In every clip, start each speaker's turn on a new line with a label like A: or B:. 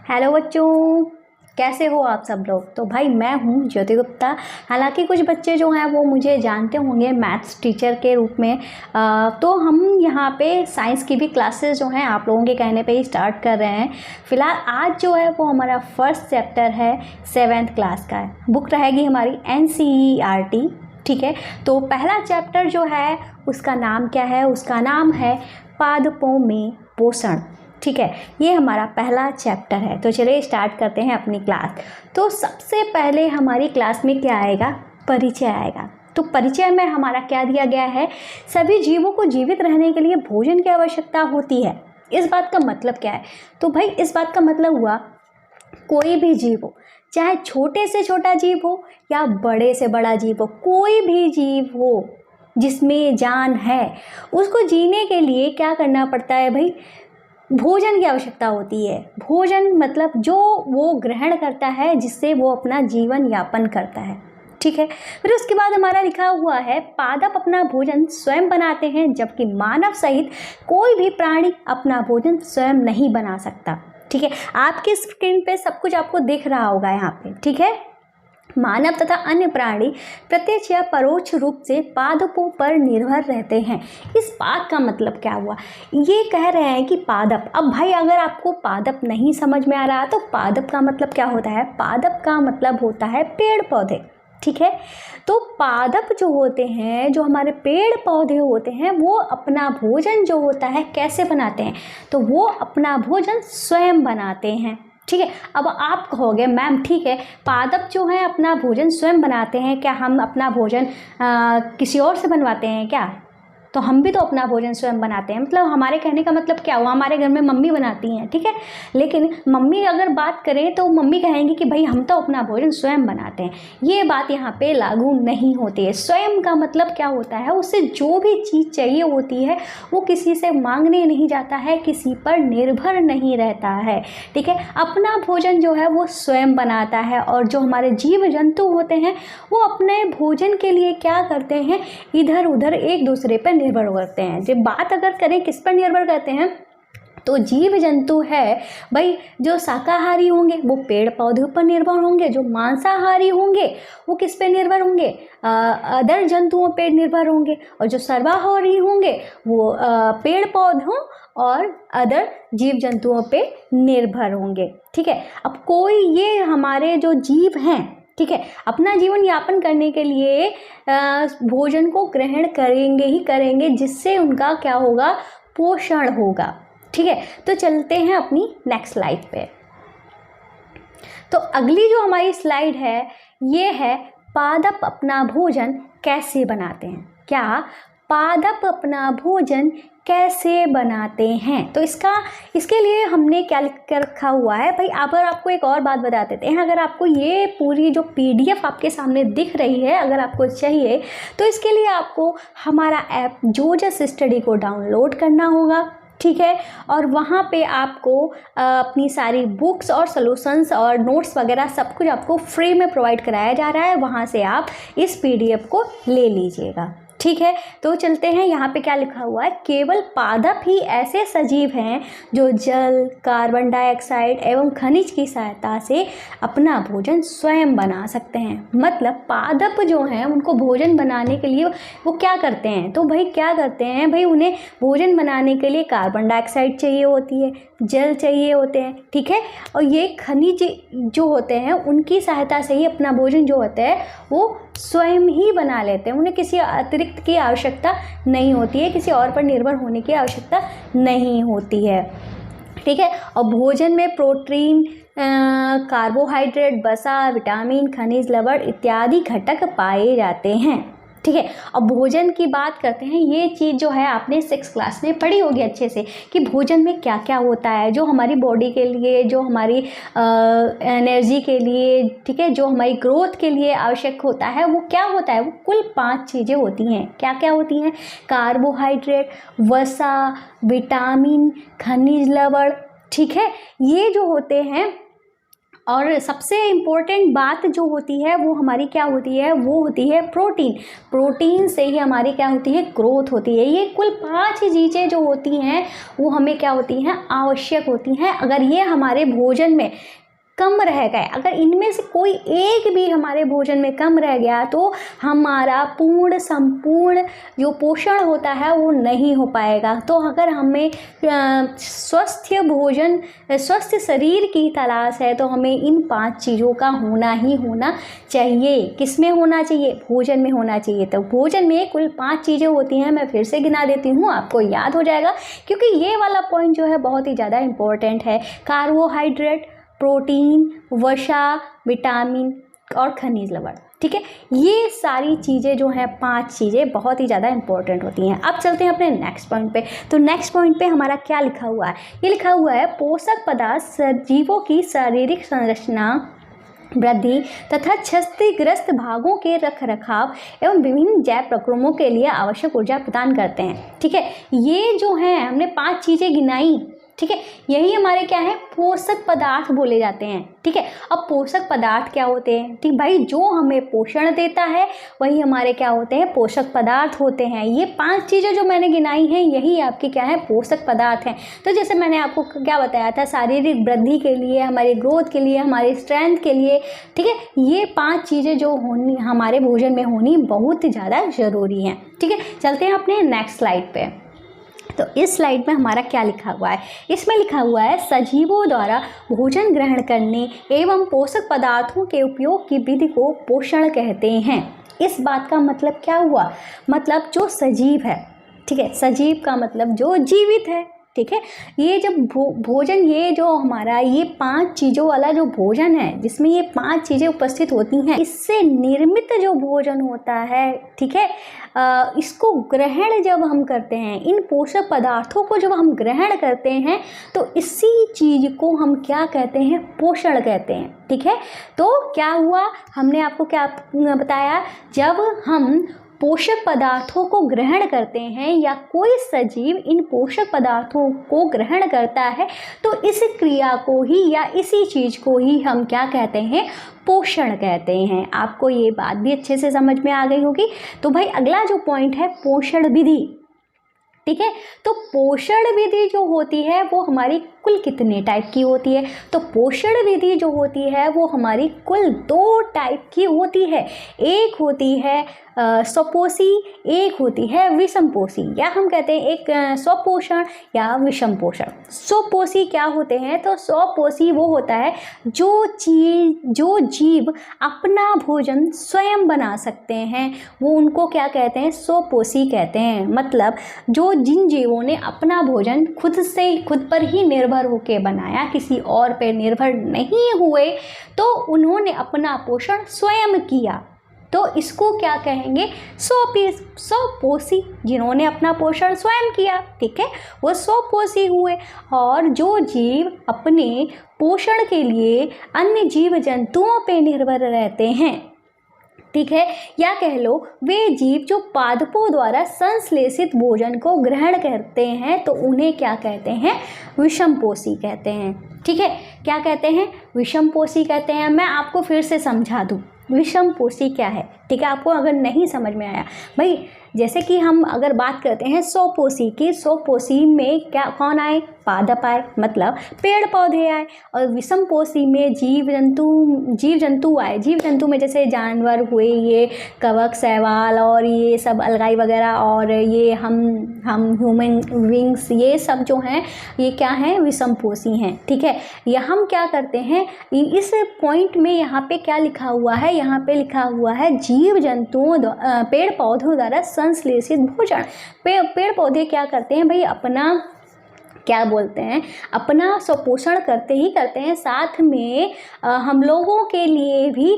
A: Hello बच्चों, कैसे हो आप सब लोग। तो भाई मैं हूँ ज्योति गुप्ता। हालांकि कुछ बच्चे जो हैं वो मुझे जानते होंगे मैथ्स टीचर के रूप में। तो हम यहाँ पे साइंस की भी क्लासेस जो हैं आप लोगों के कहने पे ही स्टार्ट कर रहे हैं। फ़िलहाल आज जो है वो हमारा फर्स्ट चैप्टर है 7th क्लास का है। बुक रहेगी हमारी NCERT। ठीक है, तो पहला चैप्टर जो है उसका नाम क्या है? उसका नाम है पादपों में पोषण। ठीक है, ये हमारा पहला चैप्टर है। तो चलिए स्टार्ट करते हैं अपनी क्लास। तो सबसे पहले हमारी क्लास में क्या आएगा? परिचय आएगा। तो परिचय में हमारा क्या दिया गया है? सभी जीवों को जीवित रहने के लिए भोजन की आवश्यकता होती है। इस बात का मतलब क्या है? तो भाई इस बात का मतलब हुआ कोई भी जीव हो, चाहे छोटे से छोटा जीव हो या बड़े से बड़ा जीव हो, कोई भी जीव हो जिसमें जान है, उसको जीने के लिए क्या करना पड़ता है भाई? भोजन की आवश्यकता होती है। भोजन मतलब जो वो ग्रहण करता है, जिससे वो अपना जीवन यापन करता है। ठीक है, फिर उसके बाद हमारा लिखा हुआ है पादप अपना भोजन स्वयं बनाते हैं, जबकि मानव सहित कोई भी प्राणी अपना भोजन स्वयं नहीं बना सकता। ठीक है, आपकी स्क्रीन पे सब कुछ आपको दिख रहा होगा यहाँ पे। ठीक है, मानव तथा अन्य प्राणी प्रत्यक्ष या परोक्ष रूप से पादपों पर निर्भर रहते हैं। इस बात का मतलब क्या हुआ? ये कह रहे हैं कि पादप, अब भाई अगर आपको पादप नहीं समझ में आ रहा तो पादप का मतलब क्या होता है? पादप का मतलब होता है पेड़ पौधे। ठीक है, तो पादप जो होते हैं, जो हमारे पेड़ पौधे होते हैं, वो अपना भोजन जो होता है कैसे बनाते हैं? तो वो अपना भोजन स्वयं बनाते हैं। ठीक है, अब आप कहोगे मैम ठीक है, पादप जो है अपना भोजन स्वयं बनाते हैं, क्या हम अपना भोजन किसी और से बनवाते हैं क्या? तो हम भी तो अपना भोजन स्वयं बनाते हैं। मतलब हमारे कहने का मतलब क्या हुआ? हमारे घर में मम्मी बनाती हैं। ठीक है, लेकिन मम्मी अगर बात करें तो मम्मी कहेंगी कि भाई हम तो अपना भोजन स्वयं बनाते हैं। ये बात यहाँ पे लागू नहीं होती है। स्वयं का मतलब क्या होता है? उससे जो भी चीज़ चाहिए होती है वो किसी से मांगने नहीं जाता है, किसी पर निर्भर नहीं रहता है। ठीक है, अपना भोजन जो है वो स्वयं बनाता है। और जो हमारे जीव जंतु होते हैं वो अपने भोजन के लिए क्या करते हैं? इधर उधर एक दूसरे पर निर्भर करते हैं। जब बात अगर करें किस पर निर्भर करते हैं, तो जीव जंतु है भाई, जो शाकाहारी होंगे वो पेड़ पौधों पर निर्भर होंगे, जो मांसाहारी होंगे वो किस पे निर्भर होंगे? अदर जंतुओं पे निर्भर होंगे, और जो सर्वाहारी होंगे वो पेड़ पौधों और अदर जीव जंतुओं पे निर्भर होंगे। ठीक है, अब कोई ये हमारे जो जीव हैं, ठीक है, अपना जीवन यापन करने के लिए भोजन को ग्रहण करेंगे ही करेंगे, जिससे उनका क्या होगा? पोषण होगा। ठीक है, तो चलते हैं अपनी नेक्स्ट स्लाइड पे। तो अगली जो हमारी स्लाइड है ये है पादप अपना भोजन कैसे बनाते हैं। क्या पादप अपना भोजन कैसे बनाते हैं? तो इसके लिए हमने क्या लिख कर रखा हुआ है भाई? अगर आपको एक और बात बता देते हैं, अगर आपको ये पूरी जो PDF आपके सामने दिख रही है अगर आपको चाहिए, तो इसके लिए आपको हमारा ऐप जोजस स्टडी को डाउनलोड करना होगा। ठीक है, और वहाँ पे आपको अपनी सारी बुक्स और सॉल्यूशंस और नोट्स वगैरह सब कुछ आपको फ्री में प्रोवाइड कराया जा रहा है। वहाँ से आप इस PDF को ले लीजिएगा। ठीक है, तो चलते हैं। यहाँ पे क्या लिखा हुआ है? केवल पादप ही ऐसे सजीव हैं जो जल, कार्बन डाइऑक्साइड एवं खनिज की सहायता से अपना भोजन स्वयं बना सकते हैं। मतलब पादप जो हैं उनको भोजन बनाने के लिए वो क्या करते हैं? तो भाई क्या करते हैं भाई? उन्हें भोजन बनाने के लिए कार्बन डाइऑक्साइड चाहिए होती है, जल चाहिए होते हैं। ठीक है, और ये खनिज जो होते हैं उनकी सहायता से ही अपना भोजन जो होता है वो स्वयं ही बना लेते हैं। उन्हें किसी अतिरिक्त की आवश्यकता नहीं होती है, किसी और पर निर्भर होने की आवश्यकता नहीं होती है। ठीक है, और भोजन में प्रोटीन, कार्बोहाइड्रेट, वसा, विटामिन, खनिज लवण इत्यादि घटक पाए जाते हैं। ठीक है, अब भोजन की बात करते हैं। ये चीज़ जो है आपने 6th क्लास में पढ़ी होगी अच्छे से कि भोजन में क्या क्या होता है, जो हमारी बॉडी के लिए, जो हमारी एनर्जी के लिए, ठीक है, जो हमारी ग्रोथ के लिए आवश्यक होता है वो क्या होता है? वो कुल 5 चीज़ें होती हैं। क्या क्या होती हैं? कार्बोहाइड्रेट, वसा, विटामिन, खनिज लवण। ठीक है, ये जो होते हैं और सबसे इम्पोर्टेंट बात जो होती है वो हमारी क्या होती है, वो होती है प्रोटीन। प्रोटीन से ही हमारी क्या होती है, ग्रोथ होती है। ये कुल 5 चीज़ें जो होती हैं वो हमें क्या होती हैं, आवश्यक होती हैं। अगर ये हमारे भोजन में कम रह गए, अगर इनमें से कोई एक भी हमारे भोजन में कम रह गया तो हमारा पूर्ण संपूर्ण जो पोषण होता है वो नहीं हो पाएगा। तो अगर हमें स्वस्थ भोजन, स्वस्थ शरीर की तलाश है तो हमें इन 5 चीज़ों का होना ही होना चाहिए। किस में होना चाहिए, भोजन में होना चाहिए। तो भोजन में कुल 5 चीज़ें होती हैं, मैं फिर से गिना देती हूँ, आपको याद हो जाएगा, क्योंकि ये वाला पॉइंट जो है बहुत ही ज़्यादा इम्पोर्टेंट है। कार्बोहाइड्रेट, प्रोटीन, वसा, विटामिन और खनिज लवण। ठीक है, ये सारी चीज़ें जो हैं 5 चीज़ें बहुत ही ज़्यादा इंपॉर्टेंट होती हैं। अब चलते हैं अपने नेक्स्ट पॉइंट पे। तो नेक्स्ट पॉइंट पे हमारा क्या लिखा हुआ है, ये लिखा हुआ है पोषक पदार्थ सजीवों की शारीरिक संरचना, वृद्धि तथा क्षतिग्रस्त भागों के रखरखाव एवं विभिन्न जैव प्रक्रियाओं के लिए आवश्यक ऊर्जा प्रदान करते हैं। ठीक है, ये जो है हमने 5 चीज़ें गिनाई। ठीक है, यही हमारे क्या है, पोषक पदार्थ बोले जाते हैं। ठीक है, अब पोषक पदार्थ क्या होते हैं, ठीक भाई, जो हमें पोषण देता है वही हमारे क्या होते हैं, पोषक पदार्थ होते हैं। ये 5 चीज़ें जो मैंने गिनाई हैं यही आपकी क्या है, पोषक पदार्थ हैं। तो जैसे मैंने आपको क्या बताया था, शारीरिक वृद्धि के लिए, हमारी ग्रोथ के लिए, हमारी स्ट्रेंथ के लिए, ठीक है, ये 5 चीज़ें जो होनी हमारे भोजन में होनी बहुत ज़्यादा ज़रूरी हैं। ठीक है, चलते हैं अपने नेक्स्ट स्लाइड पे। तो इस स्लाइड में हमारा क्या लिखा हुआ है, इसमें लिखा हुआ है सजीवों द्वारा भोजन ग्रहण करने एवं पोषक पदार्थों के उपयोग की विधि को पोषण कहते हैं। इस बात का मतलब क्या हुआ, मतलब जो सजीव है, ठीक है, सजीव का मतलब जो जीवित है। ठीक है, ये जब भोजन, ये जो हमारा ये 5 चीज़ों वाला जो भोजन है, जिसमें ये 5 चीज़ें उपस्थित होती हैं, इससे निर्मित जो भोजन होता है, ठीक है, इसको ग्रहण जब हम करते हैं, इन पोषक पदार्थों को जब हम ग्रहण करते हैं तो इसी चीज़ को हम क्या कहते हैं, पोषण कहते हैं। ठीक है, तो क्या हुआ, हमने आपको क्या बताया, जब हम पोषक पदार्थों को ग्रहण करते हैं या कोई सजीव इन पोषक पदार्थों को ग्रहण करता है तो इस क्रिया को ही या इसी चीज़ को ही हम क्या कहते हैं, पोषण कहते हैं। आपको ये बात भी अच्छे से समझ में आ गई होगी। तो भाई अगला जो पॉइंट है, पोषण विधि। ठीक है, तो पोषण विधि जो होती है वो हमारी कुल कितने टाइप की होती है, तो पोषण विधि जो होती है वो हमारी कुल 2 टाइप की होती है। एक होती है स्वपोषी, एक होती है विषमपोषी, या हम कहते हैं एक स्वपोषण या विषम पोषण। स्वपोषी क्या होते हैं, तो स्वपोषी वो होता है जो जीव अपना भोजन स्वयं बना सकते हैं, वो उनको क्या कहते हैं, स्वपोषी कहते हैं। मतलब जो जिन जीवों ने अपना भोजन खुद पर ही निर्भर होकर बनाया, किसी और पर निर्भर नहीं हुए, तो उन्होंने अपना पोषण स्वयं किया, तो इसको क्या कहेंगे, स्वपोषी। जिन्होंने अपना पोषण स्वयं किया, ठीक है, वो स्वपोषी हुए। और जो जीव अपने पोषण के लिए अन्य जीव जंतुओं पर निर्भर रहते हैं, ठीक है, या कह लो वे जीव जो पादपों द्वारा संश्लेषित भोजन को ग्रहण करते हैं, तो उन्हें क्या कहते हैं, विषमपोषी कहते हैं। ठीक है, क्या कहते हैं, विषमपोषी कहते हैं। मैं आपको फिर से समझा दूँ विषमपोषी क्या है। ठीक है, आपको अगर नहीं समझ में आया भाई, जैसे कि हम अगर बात करते हैं स्वपोषी की, स्वपोषी में क्या कौन आए, पादप आए, मतलब पेड़ पौधे आए। और विषमपोषी में जीव जंतु आए। जीव जंतु में जैसे जानवर हुए, ये कवक, शैवाल और ये सब अलगाई वगैरह, और ये हम ह्यूमन विंग्स, ये सब जो हैं ये क्या हैं, विषमपोषी हैं। ठीक है, या हम क्या करते हैं, इस पॉइंट में यहाँ पे क्या लिखा हुआ है, यहाँ पे लिखा हुआ है जीव जंतुओं पेड़ पौधों द्वारा संश्लेषित भोजन। पेड़ पौधे क्या करते हैं भाई, अपना क्या बोलते हैं, अपना स्वपोषण करते हैं, साथ में हम लोगों के लिए भी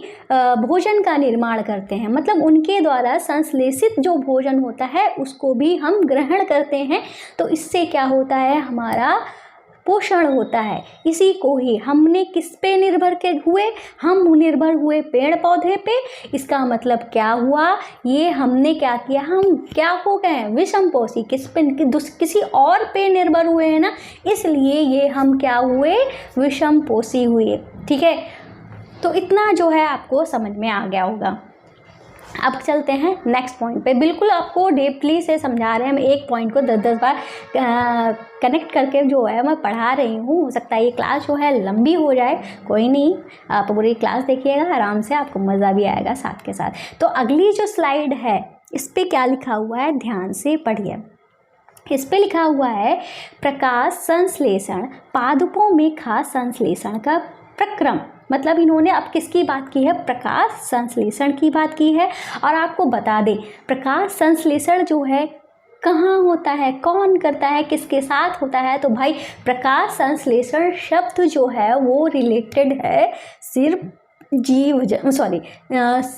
A: भोजन का निर्माण करते हैं। मतलब उनके द्वारा संश्लेषित जो भोजन होता है उसको भी हम ग्रहण करते हैं। तो इससे क्या होता है, हमारा पोषण होता है, इसी को ही हमने किस पे निर्भर के हुए, हम निर्भर हुए पेड़ पौधे पे। इसका मतलब क्या हुआ, ये हमने क्या किया, हम क्या हो गए, विषमपोषी, किस पे, किसी और पे निर्भर हुए हैं ना, इसलिए ये हम क्या हुए, विषमपोषी हुए। ठीक है, तो इतना जो है आपको समझ में आ गया होगा। अब चलते हैं नेक्स्ट पॉइंट पे। बिल्कुल आपको डीपली से समझा रहे हैं, हम एक पॉइंट को 10-10 बार कनेक्ट करके जो है मैं पढ़ा रही हूँ। हो सकता है ये क्लास जो है लंबी हो जाए, कोई नहीं, आप पूरी क्लास देखिएगा आराम से, आपको मज़ा भी आएगा साथ के साथ। तो अगली जो स्लाइड है इस पर क्या लिखा हुआ है, ध्यान से पढ़िए। इस पे लिखा हुआ है प्रकाश संश्लेषण, पादपों में खास संश्लेषण का प्रक्रम। मतलब इन्होंने अब किसकी बात की है, प्रकाश संश्लेषण की बात की है। और आपको बता दें प्रकाश संश्लेषण जो है कहाँ होता है, कौन करता है, किसके साथ होता है, तो भाई प्रकाश संश्लेषण शब्द जो है वो रिलेटेड है सिर्फ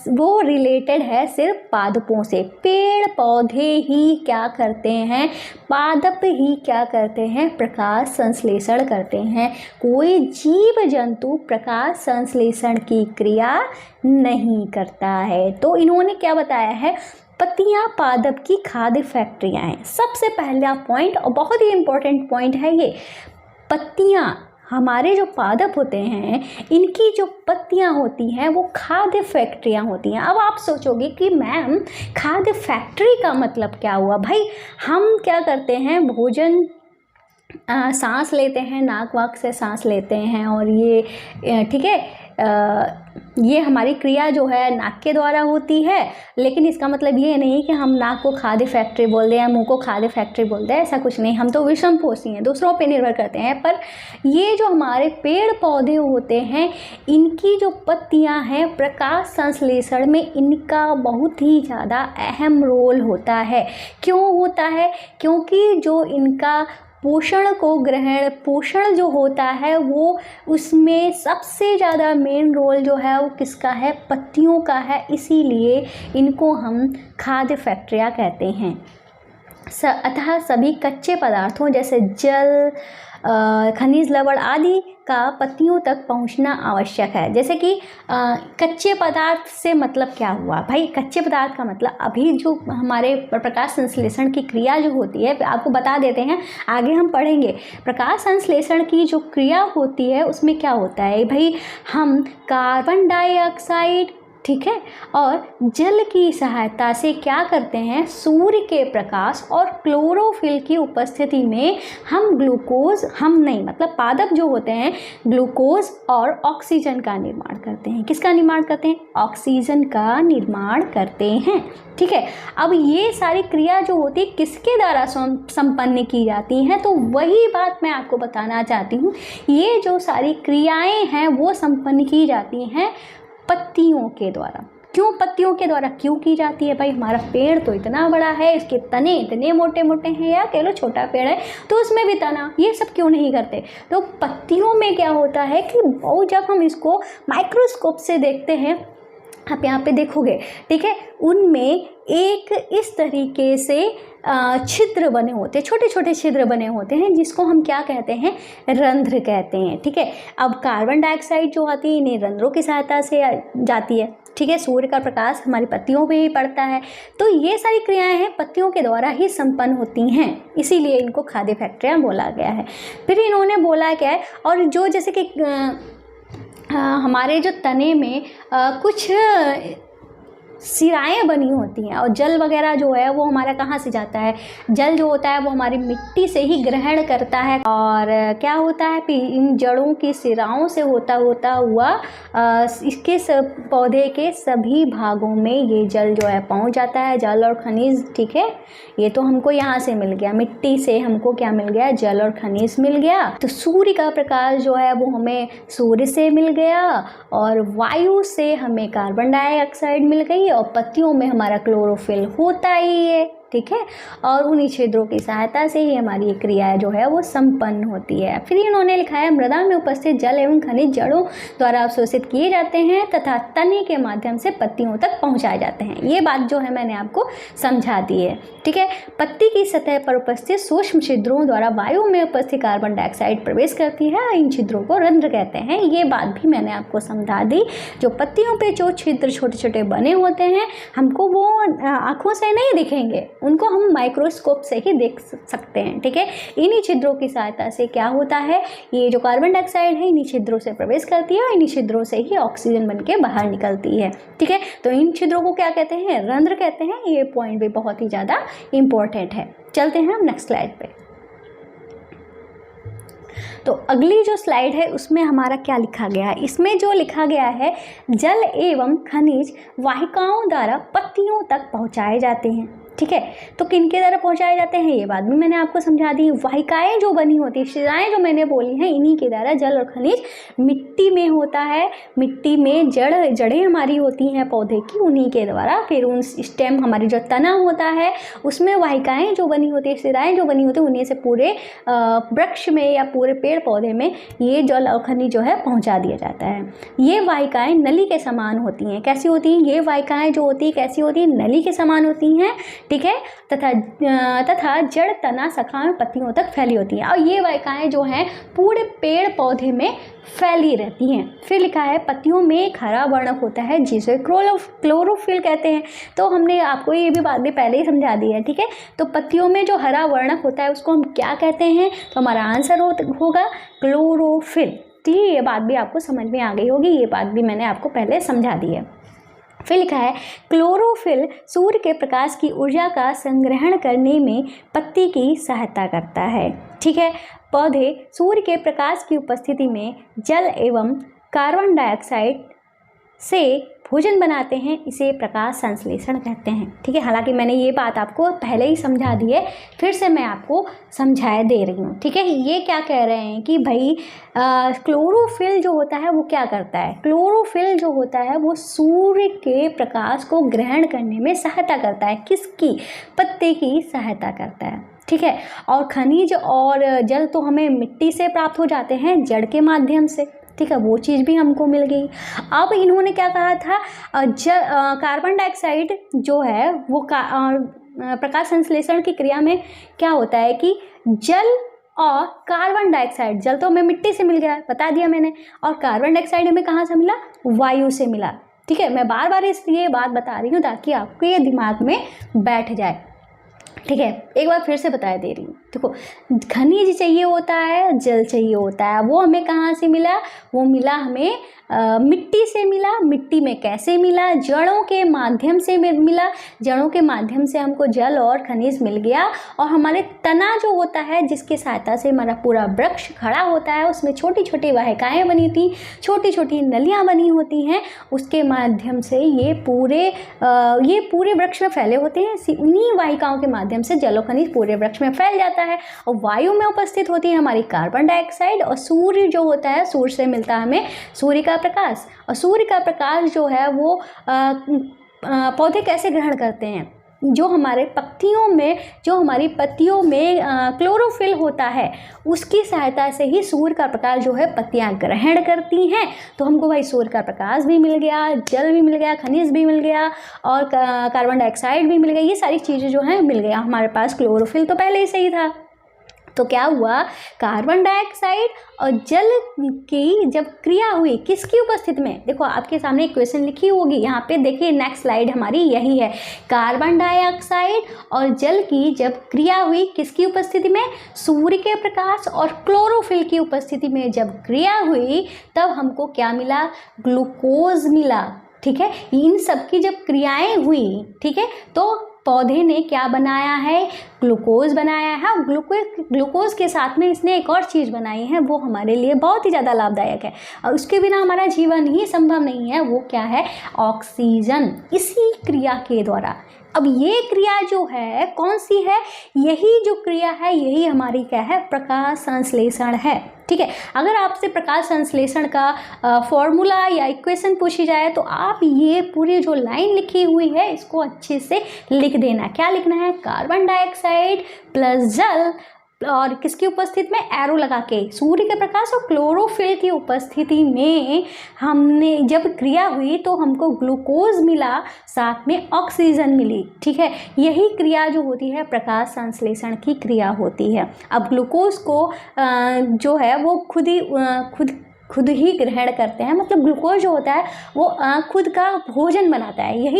A: वो रिलेटेड है सिर्फ पादपों से। पेड़ पौधे ही क्या करते हैं, पादप ही क्या करते हैं, प्रकाश संश्लेषण करते हैं। कोई जीव जंतु प्रकाश संश्लेषण की क्रिया नहीं करता है। तो इन्होंने क्या बताया है, पत्तियां पादप की खाद्य फैक्ट्रियां हैं। सबसे पहला पॉइंट और बहुत ही इम्पोर्टेंट पॉइंट है ये, पत्तियां, हमारे जो पादप होते हैं इनकी जो पत्तियां होती हैं वो खाद्य फैक्ट्रियां होती हैं। अब आप सोचोगे कि मैम खाद्य फैक्ट्री का मतलब क्या हुआ, भाई हम क्या करते हैं, भोजन सांस लेते हैं, नाक वाक से सांस लेते हैं, और ये ठीक है, ये हमारी क्रिया जो है नाक के द्वारा होती है। लेकिन इसका मतलब ये नहीं कि हम नाक को खाद्य फैक्ट्री बोल दें या मुंह को खाद्य फैक्ट्री बोल दें, ऐसा कुछ नहीं। हम तो विषमपोषी हैं, दूसरों पे निर्भर करते हैं। पर ये जो हमारे पेड़ पौधे होते हैं इनकी जो पत्तियां हैं, प्रकाश संश्लेषण में इनका बहुत ही ज़्यादा अहम रोल होता है। क्यों होता है, क्योंकि जो इनका पोषण को ग्रहण, पोषण जो होता है वो उसमें सबसे ज़्यादा मेन रोल जो है वो किसका है, पत्तियों का है। इसीलिए इनको हम खाद्य फैक्ट्रियाँ कहते हैं। अतः सभी कच्चे पदार्थों जैसे जल, खनिज लवण आदि का पत्तियों तक पहुंचना आवश्यक है। जैसे कि कच्चे पदार्थ से मतलब क्या हुआ, भाई कच्चे पदार्थ का मतलब अभी जो हमारे प्रकाश संश्लेषण की क्रिया जो होती है, आपको बता देते हैं, आगे हम पढ़ेंगे। प्रकाश संश्लेषण की जो क्रिया होती है उसमें क्या होता है भाई, हम कार्बन डाइऑक्साइड, ठीक है, और जल की सहायता से क्या करते हैं, सूर्य के प्रकाश और क्लोरोफिल की उपस्थिति में हम ग्लूकोज, हम नहीं मतलब पादप जो होते हैं, ग्लूकोज और ऑक्सीजन का निर्माण करते हैं। किसका निर्माण करते हैं, ऑक्सीजन का निर्माण करते हैं। ठीक है, अब ये सारी क्रिया जो होती है किसके द्वारा संपन्न की जाती हैं, तो वही बात मैं आपको बताना चाहती हूँ। ये जो सारी क्रियाएं हैं वो संपन्न की जाती हैं पत्तियों के द्वारा। क्यों पत्तियों के द्वारा क्यों की जाती है, भाई हमारा पेड़ तो इतना बड़ा है, इसके तने इतने मोटे मोटे हैं, या कह लो छोटा पेड़ है तो उसमें भी तना, ये सब क्यों नहीं करते। तो पत्तियों में क्या होता है कि वो जब हम इसको माइक्रोस्कोप से देखते हैं, आप यहाँ पे देखोगे, ठीक है, उनमें एक इस तरीके से छिद्र बने होते हैं, छोटे छोटे छिद्र बने होते हैं, जिसको हम क्या कहते हैं, रंध्र कहते हैं। ठीक है, अब कार्बन डाइऑक्साइड जो आती है इन्हें रंध्रों की सहायता से जाती है। ठीक है, सूर्य का प्रकाश हमारी पत्तियों पे ही पड़ता है। तो ये सारी क्रियाएं हैं पत्तियों के द्वारा ही संपन्न होती हैं, इसीलिए इनको खाद्य फैक्ट्रियाँ बोला गया है। फिर इन्होंने बोला क्या है, और जो जैसे कि हमारे जो तने में कुछ सिराएं बनी होती हैं, और जल वगैरह जो है वो हमारा कहाँ से जाता है, जल जो होता है वो हमारी मिट्टी से ही ग्रहण करता है। और क्या होता है कि इन जड़ों की सिराओं से होता हुआ इसके पौधे के सभी भागों में ये जल जो है पहुंच जाता है, जल और खनिज। ठीक है, ये तो हमको यहाँ से मिल गया, मिट्टी से हमको क्या मिल गया, जल और खनिज मिल गया। तो सूर्य का प्रकाश जो है वो हमें सूर्य से मिल गया, और वायु से हमें कार्बन डाइऑक्साइड मिल गई, और पत्तियों में हमारा क्लोरोफिल होता ही है। ठीक है, और उन्हीं छिद्रों की सहायता से ही हमारी ये क्रिया जो है वो संपन्न होती है। फिर इन्होंने लिखा है मृदा में उपस्थित जल एवं खनिज जड़ों द्वारा अवशोषित किए जाते हैं तथा तने के माध्यम से पत्तियों तक पहुंचाए जाते हैं। ये बात जो है मैंने आपको समझा दी है, ठीक है। पत्ती की सतह पर उपस्थित सूक्ष्म छिद्रों द्वारा वायु में उपस्थित कार्बन डाइऑक्साइड प्रवेश करती है, इन छिद्रों को रंध्र कहते हैं। ये बात भी मैंने आपको समझा दी। जो पत्तियों पे जो छिद्र छोटे छोटे बने होते हैं, हमको वो आँखों से नहीं दिखेंगे, उनको हम माइक्रोस्कोप से ही देख सकते हैं, ठीक है। इन्हीं छिद्रों की सहायता से क्या होता है, ये जो कार्बन डाइऑक्साइड है इन्हीं छिद्रों से प्रवेश करती है और इन्हीं छिद्रों से ही ऑक्सीजन बन के बाहर निकलती है, ठीक है। तो इन छिद्रों को क्या कहते हैं, रंध्र कहते हैं। ये पॉइंट भी बहुत ही ज़्यादा इम्पोर्टेंट है। चलते हैं हम नेक्स्ट स्लाइड पे। तो अगली जो स्लाइड है उसमें हमारा क्या लिखा गया है, इसमें जो लिखा गया है जल एवं खनिज वाहिकाओं द्वारा पत्तियों तक पहुंचाए जाते हैं, ठीक है। तो किनके द्वारा पहुंचाए जाते हैं ये बात भी मैंने आपको समझा दी। वाहिकाएं जो बनी होती है, शिराएं जो मैंने बोली हैं, इन्हीं के द्वारा जल और खनिज मिट्टी में होता है। मिट्टी में जड़ें हमारी होती हैं पौधे की, उन्हीं के द्वारा फिर उन स्टेम हमारी जो तना होता है उसमें वाहिकाएं जो बनी होती है, शिराएं जो बनी होती है, उन्हीं से पूरे वृक्ष में या पूरे पेड़ पौधे में ये जल और खनिज जो है पहुँचा दिया जाता है। ये वाहिकाएं नली के समान होती हैं। कैसी होती हैं ये वाहिकाएं जो होती है, कैसी होती हैं, नली के समान होती हैं, ठीक है। तथा जड़ तना शाखा में पत्तियों तक फैली होती हैं और ये वाहिकाएं जो हैं पूरे पेड़ पौधे में फैली रहती हैं। फिर लिखा है पत्तियों में एक हरा वर्णक होता है जिसे क्लोरोफिल कहते हैं। तो हमने आपको ये भी बात भी पहले ही समझा दी है, ठीक है। तो पत्तियों में जो हरा वर्णक होता है उसको हम क्या कहते हैं, तो हमारा आंसर होगा क्लोरोफिल। ठीक है, ये बात भी आपको समझ में आ गई होगी, ये बात भी मैंने आपको पहले समझा दी है। फिर लिखा है क्लोरोफिल सूर्य के प्रकाश की ऊर्जा का संग्रहण करने में पत्ती की सहायता करता है, ठीक है। पौधे सूर्य के प्रकाश की उपस्थिति में जल एवं कार्बन डाइऑक्साइड से भोजन बनाते हैं, इसे प्रकाश संश्लेषण कहते हैं, ठीक है। हालांकि मैंने ये बात आपको पहले ही समझा दी है, फिर से मैं आपको समझाए दे रही हूँ, ठीक है। ये क्या कह रहे हैं कि भाई क्लोरोफिल जो होता है वो क्या करता है, क्लोरोफिल जो होता है वो सूर्य के प्रकाश को ग्रहण करने में सहायता करता है। किसकी, पत्ते की सहायता करता है, ठीक है। और खनिज और जल तो हमें मिट्टी से प्राप्त हो जाते हैं जड़ के माध्यम से, ठीक है, वो चीज़ भी हमको मिल गई। अब इन्होंने क्या कहा था, कार्बन डाइऑक्साइड जो है वो प्रकाश संश्लेषण की क्रिया में क्या होता है कि जल और कार्बन डाइऑक्साइड, जल तो हमें मिट्टी से मिल गया, बता दिया मैंने, और कार्बन डाइऑक्साइड हमें कहाँ से मिला, वायु से मिला, ठीक है। मैं बार बार इसलिए बात बता रही हूँ ताकि आपको ये दिमाग में बैठ जाए, ठीक है। एक बार फिर से बता दे रही हूँ, देखो खनिज चाहिए होता है, जल चाहिए होता है, वो हमें कहाँ से मिला, वो मिला हमें मिट्टी से मिला। मिट्टी में कैसे मिला, जड़ों के माध्यम से मिला, जड़ों के माध्यम से हमको जल और खनिज मिल गया। और हमारे तना जो होता है जिसकी सहायता से हमारा पूरा वृक्ष खड़ा होता है, उसमें छोटी छोटी वाहिकाएँ बनी थी, छोटी छोटी नलियाँ बनी होती हैं, उसके माध्यम से ये पूरे वृक्ष में फैले होते हैं। उन्हीं वाहिकाओं के माध्यम से जल और खनिज पूरे वृक्ष में फैल जाता है। और वायु में उपस्थित होती है हमारी कार्बन डाइऑक्साइड, और सूर्य जो होता है, सूर्य से मिलता है हमें सूर्य का प्रकाश। और सूर्य का प्रकाश जो है वो पौधे कैसे ग्रहण करते हैं, जो हमारी पत्तियों में क्लोरोफिल होता है उसकी सहायता से ही सूर्य का प्रकाश जो है पत्तियां ग्रहण करती हैं। तो हमको भाई सूर्य का प्रकाश भी मिल गया, जल भी मिल गया, खनिज भी मिल गया और कार्बन डाइऑक्साइड भी मिल गया, ये सारी चीज़ें जो हैं मिल गया। हमारे पास क्लोरोफिल तो पहले ही सही था। तो क्या हुआ, कार्बन डाइऑक्साइड और जल की जब क्रिया हुई, किसकी उपस्थिति में, देखो आपके सामने एक क्वेश्चन लिखी होगी यहाँ पे, देखिए नेक्स्ट स्लाइड हमारी यही है। कार्बन डाइऑक्साइड और जल की जब क्रिया हुई किसकी उपस्थिति में, सूर्य के प्रकाश और क्लोरोफिल की उपस्थिति में जब क्रिया हुई तब हमको क्या मिला, ग्लूकोज मिला, ठीक है। इन सब की जब क्रियाएं हुई, ठीक है, तो पौधे ने क्या बनाया है, ग्लूकोज बनाया है और ग्लूकोज के साथ में इसने एक और चीज़ बनाई है, वो हमारे लिए बहुत ही ज़्यादा लाभदायक है और उसके बिना हमारा जीवन ही संभव नहीं है। वो क्या है? ऑक्सीजन। इसी क्रिया के द्वारा, अब ये क्रिया जो है कौन सी है? यही जो क्रिया है यही हमारी क्या है? प्रकाश संश्लेषण है। ठीक है, अगर आपसे प्रकाश संश्लेषण का फॉर्मूला या इक्वेशन पूछी जाए तो आप ये पूरी जो लाइन लिखी हुई है इसको अच्छे से लिख देना। क्या लिखना है? कार्बन डाइऑक्साइड प्लस जल और किसकी उपस्थिति में? एरो लगा के, सूर्य के प्रकाश और क्लोरोफिल की उपस्थिति में हमने जब क्रिया हुई तो हमको ग्लूकोज मिला, साथ में ऑक्सीजन मिली। ठीक है, यही क्रिया जो होती है प्रकाश संश्लेषण की क्रिया होती है। अब ग्लूकोज को जो है वो खुद ही ग्रहण करते हैं, मतलब ग्लूकोज जो होता है वो खुद का भोजन बनाता है।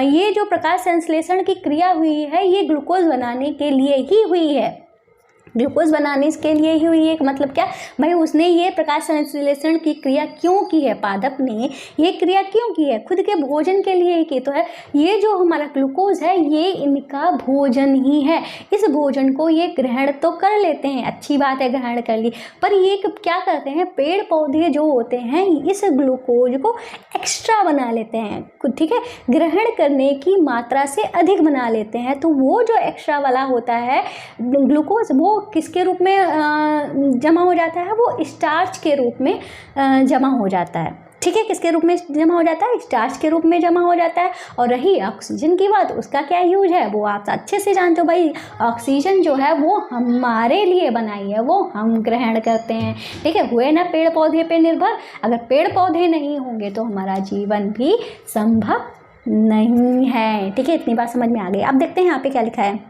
A: ये जो प्रकाश संश्लेषण की क्रिया हुई है ये ग्लूकोज बनाने के लिए ही हुई है। ग्लूकोज बनाने के लिए ही हुई है, मतलब क्या भाई? उसने ये प्रकाश संश्लेषण की क्रिया क्यों की है? पादप ने ये क्रिया क्यों की है? खुद के भोजन के लिए की तो है। ये जो हमारा ग्लूकोज है ये इनका भोजन ही है। इस भोजन को ये ग्रहण तो कर लेते हैं, अच्छी बात है, ग्रहण कर ली, पर ये क्या करते हैं? पेड़ पौधे जो होते हैं इस ग्लूकोज को एक्स्ट्रा बना लेते हैं। ठीक है, ग्रहण करने की मात्रा से अधिक बना लेते हैं। तो वो जो एक्स्ट्रा वाला होता है ग्लूकोज, वो किसके रूप में जमा हो जाता है? वो स्टार्च के रूप में जमा हो जाता है। ठीक है, किसके रूप में जमा हो जाता है? स्टार्च के रूप में जमा हो जाता है। और रही ऑक्सीजन की बात, उसका क्या यूज है वो आप अच्छे से जानते हो भाई। ऑक्सीजन जो है वो हमारे लिए बनाई है, वो हम ग्रहण करते हैं। ठीक है, हुए ना पेड़ पौधे पे निर्भर। अगर पेड़ पौधे नहीं होंगे तो हमारा जीवन भी संभव नहीं है। ठीक है, इतनी बात समझ में आ गई। अब देखते हैं यहाँ पे क्या लिखा है।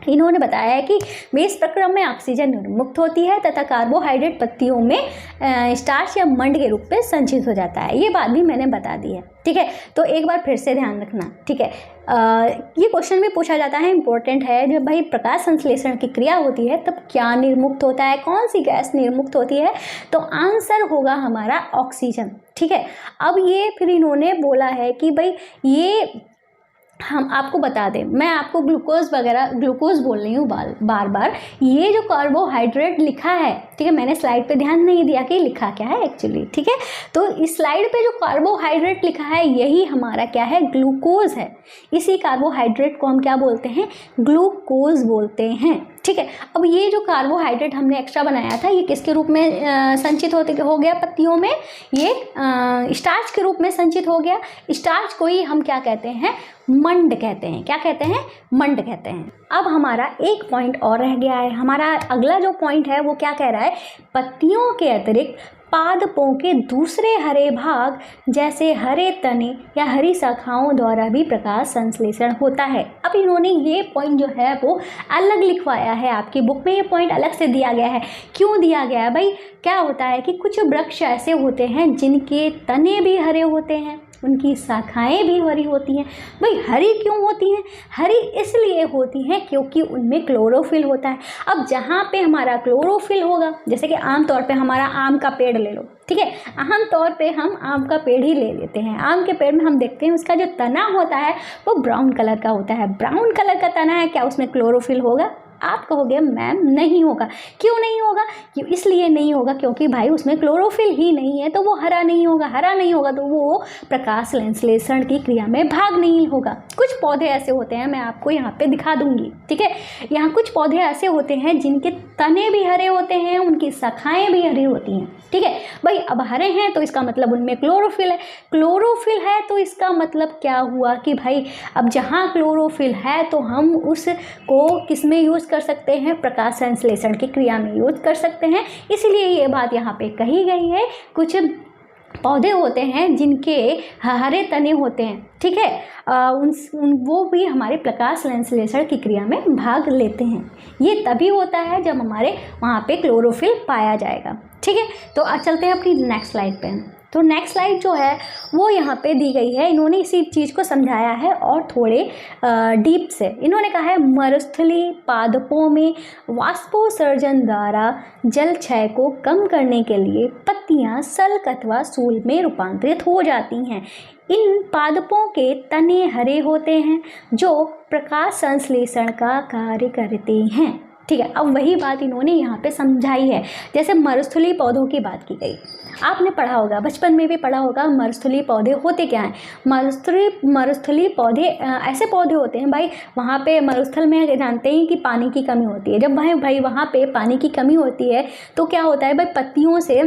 A: इन्होंने बताया है कि मेष प्रक्रम में ऑक्सीजन निर्मुक्त होती है तथा कार्बोहाइड्रेट पत्तियों में स्टार्च या मंड के रूप में संचित हो जाता है। ये बात भी मैंने बता दी है। ठीक है, तो एक बार फिर से ध्यान रखना। ठीक है, ये क्वेश्चन भी पूछा जाता है, इंपॉर्टेंट है। जब भाई प्रकाश संश्लेषण की क्रिया होती है तब क्या निर्मुक्त होता है, कौन सी गैस निर्मुक्त होती है? तो आंसर होगा हमारा ऑक्सीजन। ठीक है, अब ये फिर इन्होंने बोला है कि भाई ये हम आपको बता दें, मैं आपको ग्लूकोज बोल रही हूँ बार बार। ये जो कार्बोहाइड्रेट लिखा है, ठीक है, मैंने स्लाइड पे ध्यान नहीं दिया कि लिखा क्या है एक्चुअली। ठीक है, तो इस स्लाइड पे जो कार्बोहाइड्रेट लिखा है यही हमारा क्या है? ग्लूकोज है। इसी कार्बोहाइड्रेट को हम क्या बोलते हैं? ग्लूकोज बोलते हैं। ठीक है, अब ये जो कार्बोहाइड्रेट हमने एक्स्ट्रा बनाया था ये किसके रूप में संचित हो गया? पत्तियों में ये स्टार्च के रूप में संचित हो गया। स्टार्च को ही हम क्या कहते हैं? मंड कहते हैं। क्या कहते हैं? मंड कहते हैं। अब हमारा एक पॉइंट और रह गया है। हमारा अगला जो पॉइंट है वो क्या कह रहा है? पत्तियों के अतिरिक्त पादपों के दूसरे हरे भाग जैसे हरे तने या हरी शाखाओं द्वारा भी प्रकाश संश्लेषण होता है। अब इन्होंने ये पॉइंट जो है वो अलग लिखवाया है, आपकी बुक में ये पॉइंट अलग से दिया गया है। क्यों दिया गया है भाई? क्या होता है कि कुछ वृक्ष ऐसे होते हैं जिनके तने भी हरे होते हैं, उनकी शाखाएं भी हरी होती हैं। भाई हरी क्यों होती हैं? हरी इसलिए होती हैं क्योंकि उनमें क्लोरोफिल होता है। अब जहाँ पे हमारा क्लोरोफिल होगा, जैसे कि आमतौर पे हमारा आम का पेड़ ले लो, ठीक है, आम तौर पे हम आम का पेड़ ही ले लेते हैं। आम के पेड़ में हम देखते हैं उसका जो तना होता है वो ब्राउन कलर का होता है। ब्राउन कलर का तना है, क्या उसमें क्लोरोफिल होगा? आप कहोगे मैम नहीं होगा। क्यों नहीं होगा? क्यों? इसलिए नहीं होगा क्योंकि भाई उसमें क्लोरोफिल ही नहीं है, तो वो हरा नहीं होगा। हरा नहीं होगा तो वो प्रकाश संश्लेषण की क्रिया में भाग नहीं होगा। कुछ पौधे ऐसे होते हैं, मैं आपको यहाँ पे दिखा दूंगी, ठीक है। यहाँ कुछ पौधे ऐसे होते हैं जिनके तने भी हरे होते हैं, उनकी शाखाएं भी हरी होती हैं, ठीक है भाई। अब हरे हैं तो इसका मतलब उनमें क्लोरोफिल है। क्लोरोफिल है तो इसका मतलब क्या हुआ कि भाई अब जहाँ क्लोरोफिल है तो हम उसको किस में यूज़ कर सकते हैं? प्रकाश संश्लेषण की क्रिया में यूज कर सकते हैं। इसलिए ये बात यहाँ पे कही गई है। कुछ पौधे होते हैं जिनके हरे तने होते हैं, ठीक है, वो भी हमारे प्रकाश संश्लेषण की क्रिया में भाग लेते हैं। ये तभी होता है जब हमारे वहाँ पे क्लोरोफिल पाया जाएगा, ठीक है। तो चलते हैं अपनी नेक्स्ट स्लाइड पे। तो नेक्स्ट स्लाइड जो है वो यहाँ पे दी गई है। इन्होंने इसी चीज़ को समझाया है और थोड़े डीप से। इन्होंने कहा है मरुस्थलीय पादपों में वाष्पोत्सर्जन द्वारा जल क्षय को कम करने के लिए पत्तियाँ सल्क अथवा सूल में रूपांतरित हो जाती हैं। इन पादपों के तने हरे होते हैं जो प्रकाश संश्लेषण का कार्य करते हैं। ठीक है, अब वही बात इन्होंने यहाँ पे समझाई है। जैसे मरुस्थलीय पौधों की बात की गई, आपने पढ़ा होगा, बचपन में भी पढ़ा होगा, मरुस्थलीय पौधे होते क्या हैं। मरुस्थलीय पौधे ऐसे पौधे होते हैं भाई, वहाँ पे मरुस्थल में जानते हैं कि पानी की कमी होती है। जब भाई वहाँ पे पानी की कमी होती है तो क्या होता है भाई, पत्तियों से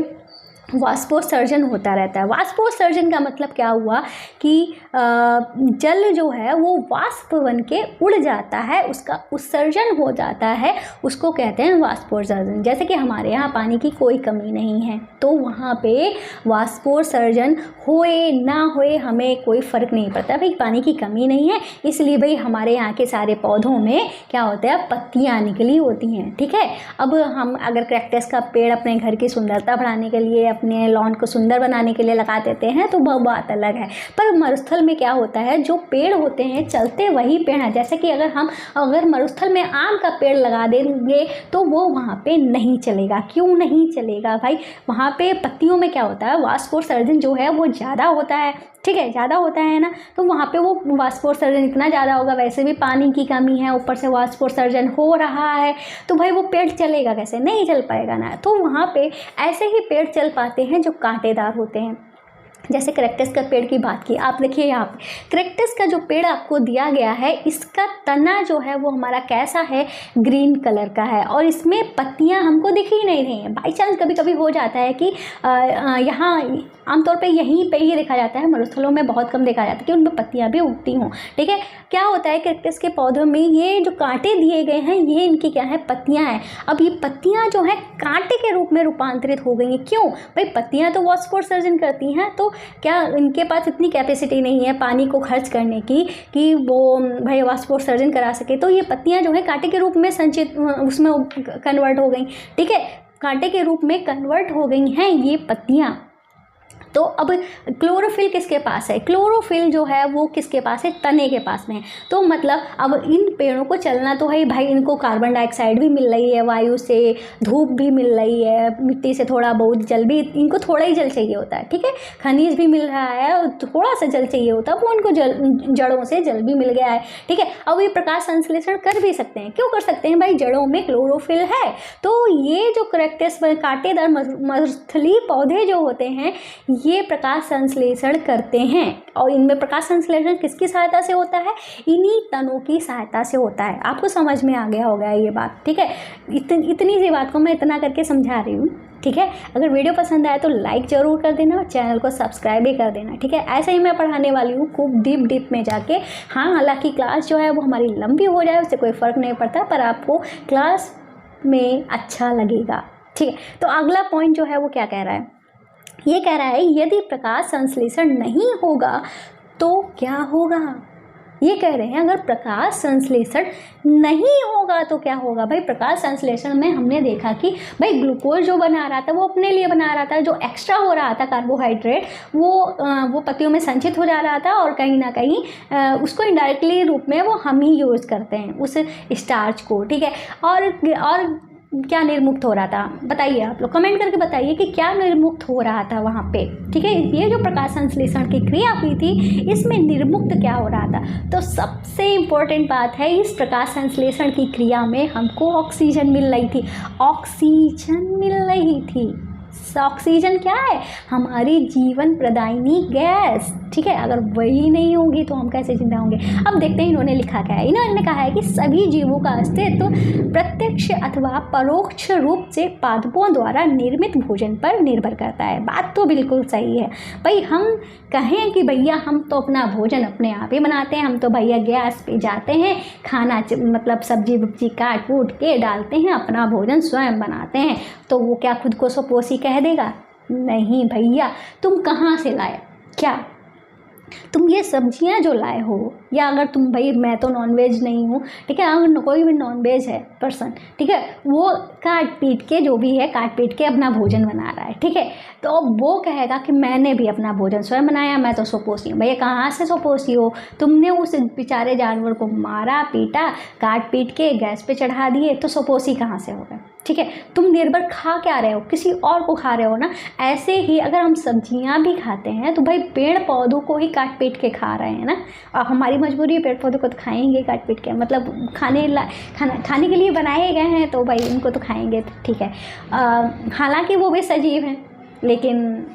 A: वाष्पोत्सर्जन होता रहता है। वाष्पोत्सर्जन का मतलब क्या हुआ कि जल जो है वो वाष्प बन के उड़ जाता है, उसका उत्सर्जन हो जाता है, उसको कहते हैं वाष्पोत्सर्जन। जैसे कि हमारे यहाँ पानी की कोई कमी नहीं है तो वहाँ पे वाष्पोत्सर्जन होए ना होए हमें कोई फ़र्क नहीं पड़ता भाई, पानी की कमी नहीं है, इसलिए भाई हमारे यहाँ के सारे पौधों में क्या होता है, पत्तियाँ निकली होती हैं। ठीक है, अब हम अगर कैक्टस का पेड़ अपने घर की सुंदरता बढ़ाने के लिए, अपने लॉन को सुंदर बनाने के लिए लगा देते हैं तो वह बात अलग है। पर मरुस्थल में क्या होता है, जो पेड़ होते हैं चलते वही पेड़ हैं। जैसे कि अगर मरुस्थल में आम का पेड़ लगा देंगे तो वो वहाँ पे नहीं चलेगा। क्यों नहीं चलेगा भाई, वहाँ पे पत्तियों में क्या होता है, वाष्पोत्सर्जन जो है वो ज़्यादा होता है। ठीक है, ज़्यादा होता है ना, तो वहाँ पे वो वाष्पोत्सर्जन इतना ज़्यादा होगा, वैसे भी पानी की कमी है, ऊपर से वाष्पोत्सर्जन हो रहा है, तो भाई वो पेड़ चलेगा कैसे, नहीं चल पाएगा ना। तो वहाँ पे ऐसे ही पेड़ चल पाते हैं जो कांटेदार होते हैं। जैसे कैक्टस का पेड़ की बात की, आप देखिए यहाँ पे कैक्टस का जो पेड़ आपको दिया गया है, इसका तना जो है वो हमारा कैसा है, ग्रीन कलर का है, और इसमें पत्तियाँ हमको दिख ही नहीं रही हैं। बाई चांस कभी कभी हो जाता है कि यहाँ आमतौर पे यहीं पे ही देखा जाता है, मरुस्थलों में बहुत कम देखा जाता है कि उनमें पत्तियाँ भी उगती हों। ठीक है, क्या होता है कैक्टस के पौधों में ये जो कांटे दिए गए हैं, ये इनकी क्या है, पत्तियाँ हैं। अब ये पत्तियाँ जो हैं कांटे के रूप में रूपांतरित हो गई हैं। क्यों भाई, पत्तियाँ तो वाष्पोत्सर्जन करती हैं, तो क्या इनके पास इतनी कैपेसिटी नहीं है पानी को खर्च करने की कि वो भाई वाष्पोत्सर्जन करा सके, तो ये पत्तियाँ जो है कांटे के रूप में संचित उसमें कन्वर्ट हो गई। ठीक है, कांटे के रूप में कन्वर्ट हो गई हैं ये पत्तियाँ। तो अब क्लोरोफिल किसके पास है, क्लोरोफिल जो है वो किसके पास है, तने के पास में है। तो मतलब अब इन पेड़ों को चलना तो है भाई, इनको कार्बन डाइऑक्साइड भी मिल रही है वायु से, धूप भी मिल रही है, मिट्टी से थोड़ा बहुत जल भी, इनको थोड़ा ही जल चाहिए होता है। ठीक है, खनिज भी मिल रहा है और थोड़ा सा जल चाहिए होता है, वो उनको जड़ों से जल भी मिल गया है। ठीक है, अब ये प्रकाश संश्लेषण कर भी सकते हैं। क्यों कर सकते हैं भाई, जड़ों में क्लोरोफिल है। तो ये जो कैक्टस कांटेदार मरुस्थलीय पौधे जो होते हैं ये प्रकाश संश्लेषण करते हैं, और इनमें प्रकाश संश्लेषण किसकी सहायता से होता है, इन्हीं तनों की सहायता से होता है। आपको समझ में आ गया होगा ये बात। ठीक है, इतनी सी बात को मैं इतना करके समझा रही हूँ। ठीक है, अगर वीडियो पसंद आए तो लाइक ज़रूर कर देना और चैनल को सब्सक्राइब भी कर देना। ठीक है, ऐसे ही मैं पढ़ाने वाली हूँ खूब डीप में जाके। हाँ, हालांकि क्लास जो है वो हमारी लंबी हो जाए उससे कोई फ़र्क नहीं पड़ता, पर आपको क्लास में अच्छा लगेगा। ठीक है, तो अगला पॉइंट जो है वो क्या कह रहा है, ये कह रहा है यदि प्रकाश संश्लेषण नहीं होगा तो क्या होगा। ये कह रहे हैं अगर प्रकाश संश्लेषण नहीं होगा तो क्या होगा। भाई प्रकाश संश्लेषण में हमने देखा कि भाई ग्लूकोज जो बना रहा था वो अपने लिए बना रहा था, जो एक्स्ट्रा हो रहा था कार्बोहाइड्रेट वो पत्तियों में संचित हो जा रहा था, और कहीं ना कहीं उसको इनडायरेक्टली रूप में वो हम ही यूज़ करते हैं उस स्टार्च को। ठीक है, और क्या निर्मुक्त हो रहा था, बताइए आप लोग कमेंट करके बताइए कि क्या निर्मुक्त हो रहा था वहाँ पे। ठीक है, ये जो प्रकाश संश्लेषण की क्रिया हुई थी इसमें निर्मुक्त क्या हो रहा था। तो सबसे इम्पोर्टेंट बात है, इस प्रकाश संश्लेषण की क्रिया में हमको ऑक्सीजन मिल रही थी, ऑक्सीजन मिल रही थी। ऑक्सीजन क्या है, हमारी जीवन प्रदायिनी गैस। ठीक है, अगर वही नहीं होगी तो हम कैसे जिंदा होंगे। अब देखते हैं इन्होंने लिखा क्या है। इन्होंने कहा है कि सभी जीवों का अस्तित्व प्रत्यक्ष अथवा परोक्ष रूप से पादपों द्वारा निर्मित भोजन पर निर्भर करता है। बात तो बिल्कुल सही है भाई, हम कहें कि भैया हम तो अपना भोजन अपने आप ही बनाते हैं, हम तो भैया गैस पे जाते हैं, खाना मतलब सब्जी वब्जी काट कूट के डालते हैं, अपना भोजन स्वयं बनाते हैं, तो वो क्या खुद को सपोसी कह देगा। नहीं भैया, तुम कहाँ से लाए, क्या तुम ये सब्जियां जो लाए हो, या अगर तुम भाई मैं तो नॉनवेज नहीं हूँ, ठीक है, अगर कोई भी नॉनवेज है पर्सन, ठीक है, वो काट पीट के जो भी है काट पीट के अपना भोजन बना रहा है, ठीक है, तो वो कहेगा कि मैंने भी अपना भोजन स्वयं बनाया, मैं तो सोपोसी हूँ। भैया कहाँ से सोपोसी हो, तुमने उस बेचारे जानवर को मारा पीटा काट पीट के गैस पे चढ़ा दिए, तो सोपोसी कहाँ से हो गए। ठीक है, तुम निर्भर खा क्या रहे हो, किसी और को खा रहे हो ना। ऐसे ही अगर हम सब्जियां भी खाते हैं तो भाई पेड़ पौधों को ही काट पीट के खा रहे हैं ना, और हमारी मजबूरी है, पेड़ पौधों को तो खाएंगे काट पीट के, मतलब खाने के लिए बनाए गए हैं तो भाई उनको तो खाएंगे, ठीक है। हालांकि वो भी सजीव हैं, लेकिन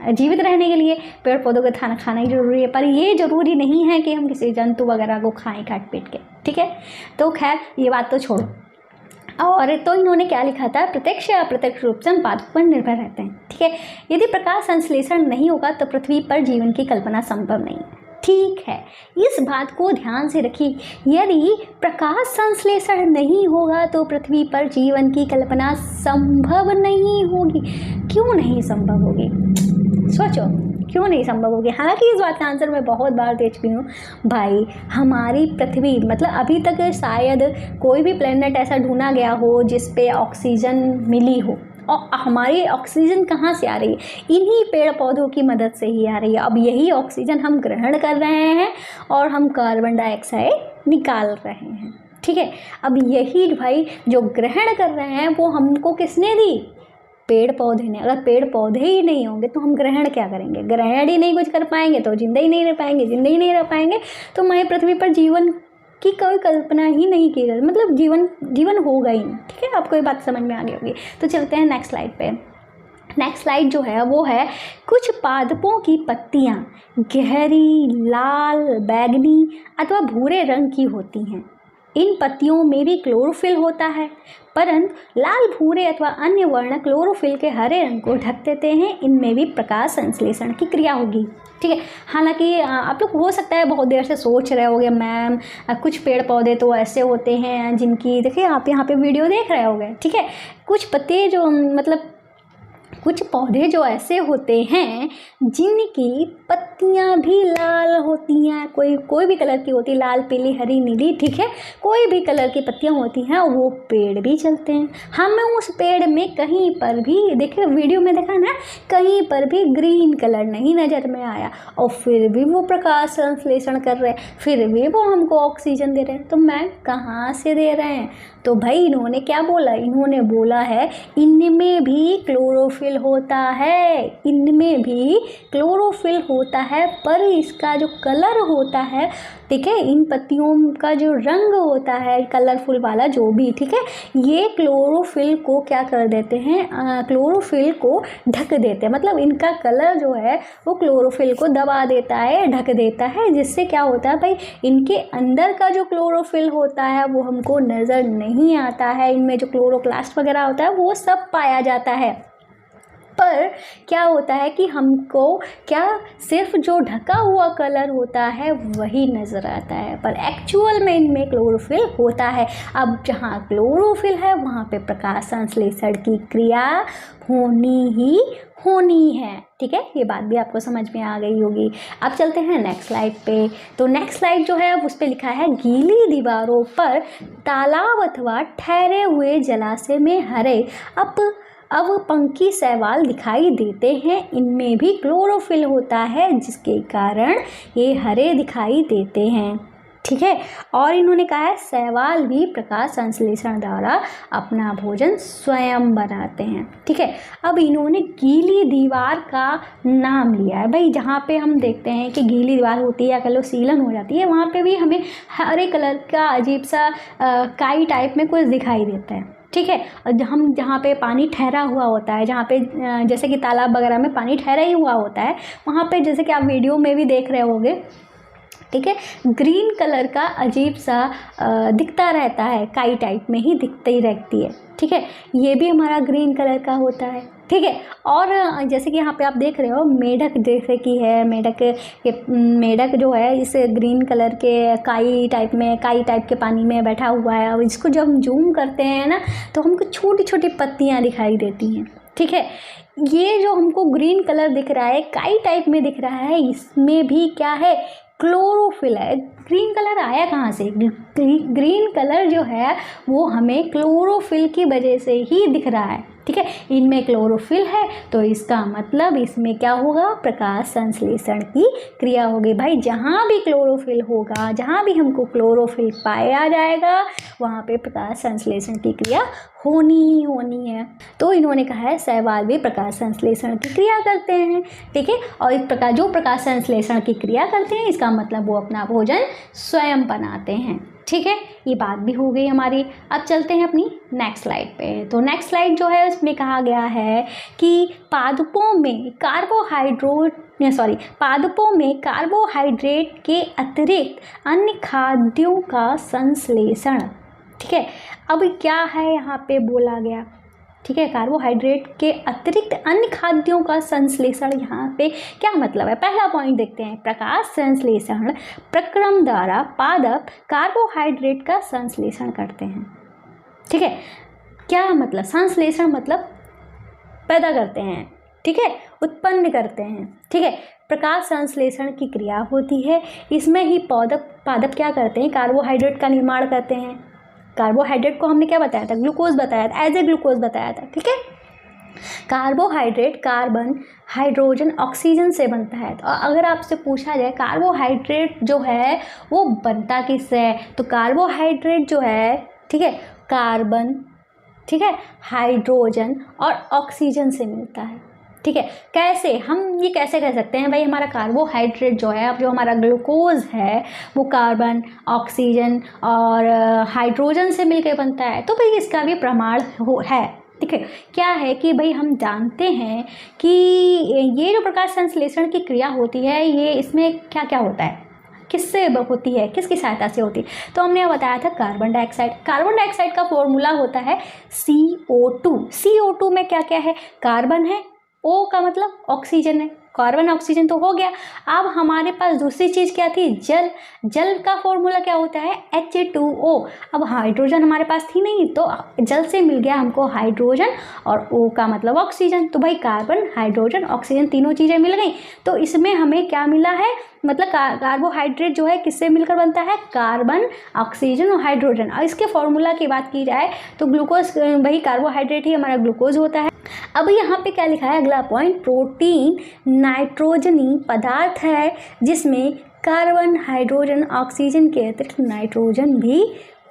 A: जीवित रहने के लिए पेड़ पौधों का खाना ही ज़रूरी है, पर ये ज़रूरी नहीं है कि हम किसी जंतु वगैरह को खाएं काट पीट के, ठीक है। तो खैर ये बात तो छोड़ो। और तो इन्होंने क्या लिखा था, प्रत्यक्ष या अप्रत्यक्ष रूप से हम पादपों पर निर्भर रहते हैं, ठीक है। यदि प्रकाश संश्लेषण नहीं होगा तो पृथ्वी पर जीवन की कल्पना संभव नहीं है, ठीक है। इस बात को ध्यान से रखिए, यदि प्रकाश संश्लेषण नहीं होगा तो पृथ्वी पर जीवन की कल्पना संभव नहीं होगी। क्यों नहीं संभव होगी, सोचो, क्यों नहीं संभव होगी। हालांकि इस बात का आंसर मैं बहुत बार दे चुकी हूँ भाई। हमारी पृथ्वी, मतलब अभी तक शायद कोई भी प्लेनेट ऐसा ढूंढा गया हो जिस पे ऑक्सीजन मिली हो, और हमारी ऑक्सीजन कहाँ से आ रही है, इन्हीं पेड़ पौधों की मदद से ही आ रही है। अब यही ऑक्सीजन हम ग्रहण कर रहे हैं और हम कार्बन डाइऑक्साइड निकाल रहे हैं, ठीक है। अब यही भाई जो ग्रहण कर रहे हैं वो हमको किसने दी, पेड़ पौधे ने। अगर पेड़ पौधे ही नहीं होंगे तो हम ग्रहण क्या करेंगे, ग्रहण ही नहीं कुछ कर पाएंगे तो जिंदा ही नहीं रह पाएंगे, जिंदा ही नहीं रह पाएंगे तो हमारी पृथ्वी पर जीवन की कोई कल्पना ही नहीं की गई, मतलब जीवन होगा ही नहीं, ठीक है। आपको ये बात समझ में आ गई होगी। तो चलते हैं नेक्स्ट स्लाइड पे। नेक्स्ट स्लाइड जो है वो है, कुछ पादपों की पत्तियां गहरी लाल, बैगनी अथवा भूरे रंग की होती हैं। इन पत्तियों में भी क्लोरोफिल होता है, परंतु लाल, भूरे अथवा अन्य वर्ण क्लोरोफिल के हरे रंग को ढक देते हैं। इनमें भी प्रकाश संश्लेषण की क्रिया होगी, ठीक है। हालांकि आप लोग हो सकता है बहुत देर से सोच रहे होगे, मैम कुछ पेड़ पौधे तो ऐसे होते हैं जिनकी, देखिए आप यहाँ पे वीडियो देख रहे होगे, ठीक है। कुछ पत्ते जो, मतलब कुछ पौधे जो ऐसे होते हैं जिनकी पत्तियां भी लाल होती हैं, कोई भी कलर की होती है, लाल, पीली, हरी, नीली, ठीक है। कोई भी कलर की पत्तियां होती हैं और वो पेड़ भी चलते हैं। हमें उस पेड़ में कहीं पर भी, देखिए वीडियो में देखा ना, कहीं पर भी ग्रीन कलर नहीं नज़र में आया, और फिर भी वो प्रकाश संश्लेषण कर रहे हैं, फिर भी वो हमको ऑक्सीजन दे रहे हैं। तो मैम कहाँ से दे रहे हैं, तो भाई इन्होंने क्या बोला, इन्होंने बोला है इनमें भी क्लोरोफिल होता है, इनमें भी क्लोरोफिल होता है, पर इसका जो कलर होता है, ठीक है, इन पत्तियों का जो रंग होता है कलरफुल वाला जो भी, ठीक है, ये क्लोरोफिल को क्या कर देते हैं, क्लोरोफिल को ढक देते हैं। मतलब इनका कलर जो है वो क्लोरोफिल को दबा देता है, ढक देता है, जिससे क्या होता है भाई, इनके अंदर का जो क्लोरोफिल होता है वो हमको नज़र नहीं आता है। इनमें जो क्लोरोप्लास्ट वगैरह होता है वो सब पाया जाता है, पर क्या होता है कि हमको क्या सिर्फ जो ढका हुआ कलर होता है वही नज़र आता है, पर एक्चुअल में इनमें क्लोरोफिल होता है। अब जहाँ क्लोरोफिल है वहाँ पे प्रकाश संश्लेषण की क्रिया होनी है, ठीक है। ये बात भी आपको समझ में आ गई होगी। अब चलते हैं नेक्स्ट स्लाइड पे। तो नेक्स्ट स्लाइड जो है अब उस पर लिखा है, गीली दीवारों पर तालाब अथवा ठहरे हुए जलाशय में हरे अब पंखी शैवाल दिखाई देते हैं। इनमें भी क्लोरोफिल होता है, जिसके कारण ये हरे दिखाई देते हैं, ठीक है। और इन्होंने कहा है शैवाल भी प्रकाश संश्लेषण द्वारा अपना भोजन स्वयं बनाते हैं, ठीक है। अब इन्होंने गीली दीवार का नाम लिया है भाई, जहाँ पे हम देखते हैं कि गीली दीवार होती है या कह लो सीलन हो जाती है, वहाँ पे भी हमें हरे कलर का अजीब सा काई टाइप में कुछ दिखाई देता है, ठीक है। और हम जहाँ पे पानी ठहरा हुआ होता है, जहाँ पे जैसे कि तालाब वगैरह में पानी ठहरा ही हुआ होता है, वहाँ पे जैसे कि आप वीडियो में भी देख रहे होंगे, ठीक है, ग्रीन कलर का अजीब सा दिखता रहता है, काई टाइप में ही दिखती ही रहती है, ठीक है। ये भी हमारा ग्रीन कलर का होता है, ठीक है। और जैसे कि यहाँ पे आप देख रहे हो मेढक, जैसे कि है मेढक जो है इस ग्रीन कलर के काई टाइप के पानी में बैठा हुआ है। अब इसको जब हम जूम करते हैं ना तो हमको छोटी छोटी पत्तियाँ दिखाई देती हैं, ठीक है। ये जो हमको ग्रीन कलर दिख रहा है, काई टाइप में दिख रहा है, इसमें भी क्या है, क्लोरोफिल है। ग्रीन कलर आया कहाँ से, ग्रीन कलर जो है वो हमें क्लोरोफिल की वजह से ही दिख रहा है, ठीक है, इनमें क्लोरोफिल है तो इसका मतलब इसमें क्या होगा, प्रकाश संश्लेषण की क्रिया होगी। भाई जहाँ भी क्लोरोफिल होगा, जहाँ भी हमको क्लोरोफिल पाया जाएगा वहाँ पे प्रकाश संश्लेषण की क्रिया होनी ही होनी है। तो इन्होंने कहा है शैवाल भी प्रकाश संश्लेषण की क्रिया करते हैं, ठीक है। और इस प्रकार जो प्रकाश संश्लेषण की क्रिया करते हैं इसका मतलब वो अपना भोजन स्वयं बनाते हैं, ठीक है। ये बात भी हो गई हमारी। अब चलते हैं अपनी नेक्स्ट स्लाइड पे। तो नेक्स्ट स्लाइड जो है उसमें कहा गया है कि पादपों में कार्बोहाइड्रेट के अतिरिक्त अन्य खाद्यों का संश्लेषण, ठीक है। अब क्या है यहाँ पे बोला गया, ठीक है, कार्बोहाइड्रेट के अतिरिक्त अन्य खाद्यों का संश्लेषण, यहाँ पे क्या मतलब है। पहला पॉइंट देखते हैं, प्रकाश संश्लेषण प्रक्रम द्वारा पादप कार्बोहाइड्रेट का संश्लेषण करते हैं, ठीक है। क्या मतलब, संश्लेषण मतलब पैदा करते हैं, ठीक है, उत्पन्न करते हैं, ठीक है। प्रकाश संश्लेषण की क्रिया होती है, इसमें ही पादप क्या करते हैं, कार्बोहाइड्रेट का निर्माण करते हैं। कार्बोहाइड्रेट को हमने क्या बताया था, ग्लूकोज बताया था, एज ए ग्लूकोज बताया था, ठीक है। कार्बोहाइड्रेट कार्बन, हाइड्रोजन, ऑक्सीजन से बनता है। तो अगर आपसे पूछा जाए कार्बोहाइड्रेट जो है वो बनता किससे है, तो कार्बोहाइड्रेट जो है, ठीक है, कार्बन, ठीक है, हाइड्रोजन और ऑक्सीजन से मिलता है, ठीक है। कैसे, हम ये कैसे कह सकते हैं भाई हमारा कार्बोहाइड्रेट जो है, अब जो हमारा ग्लूकोज है वो कार्बन, ऑक्सीजन और हाइड्रोजन से मिलकर बनता है। तो भाई इसका भी प्रमाण है, ठीक है। क्या है कि भाई हम जानते हैं कि ये जो प्रकाश संश्लेषण की क्रिया होती है ये इसमें क्या क्या होता है, किससे होती है, किसकी सहायता से होती है। तो हमने बताया था कार्बन डाइऑक्साइड का फॉर्मूला होता है CO2। CO2 में क्या क्या है, कार्बन है, O का मतलब ऑक्सीजन है, कार्बन ऑक्सीजन तो हो गया। अब हमारे पास दूसरी चीज़ क्या थी, जल का फॉर्मूला क्या होता है, H2O। अब हाइड्रोजन हमारे पास थी नहीं तो जल से मिल गया हमको हाइड्रोजन और O का मतलब ऑक्सीजन। तो भाई कार्बन, हाइड्रोजन, ऑक्सीजन तीनों चीज़ें मिल गई। तो इसमें हमें क्या मिला है, मतलब कार्बोहाइड्रेट जो है किससे मिलकर बनता है, कार्बन, ऑक्सीजन और हाइड्रोजन। और इसके फॉर्मूला की बात की जाए तो ग्लूकोज, भाई कार्बोहाइड्रेट ही हमारा ग्लूकोज होता है। अब यहाँ पे क्या लिखा है, अगला पॉइंट, प्रोटीन नाइट्रोजनी पदार्थ है जिसमें कार्बन, हाइड्रोजन, ऑक्सीजन के अतिरिक्त नाइट्रोजन भी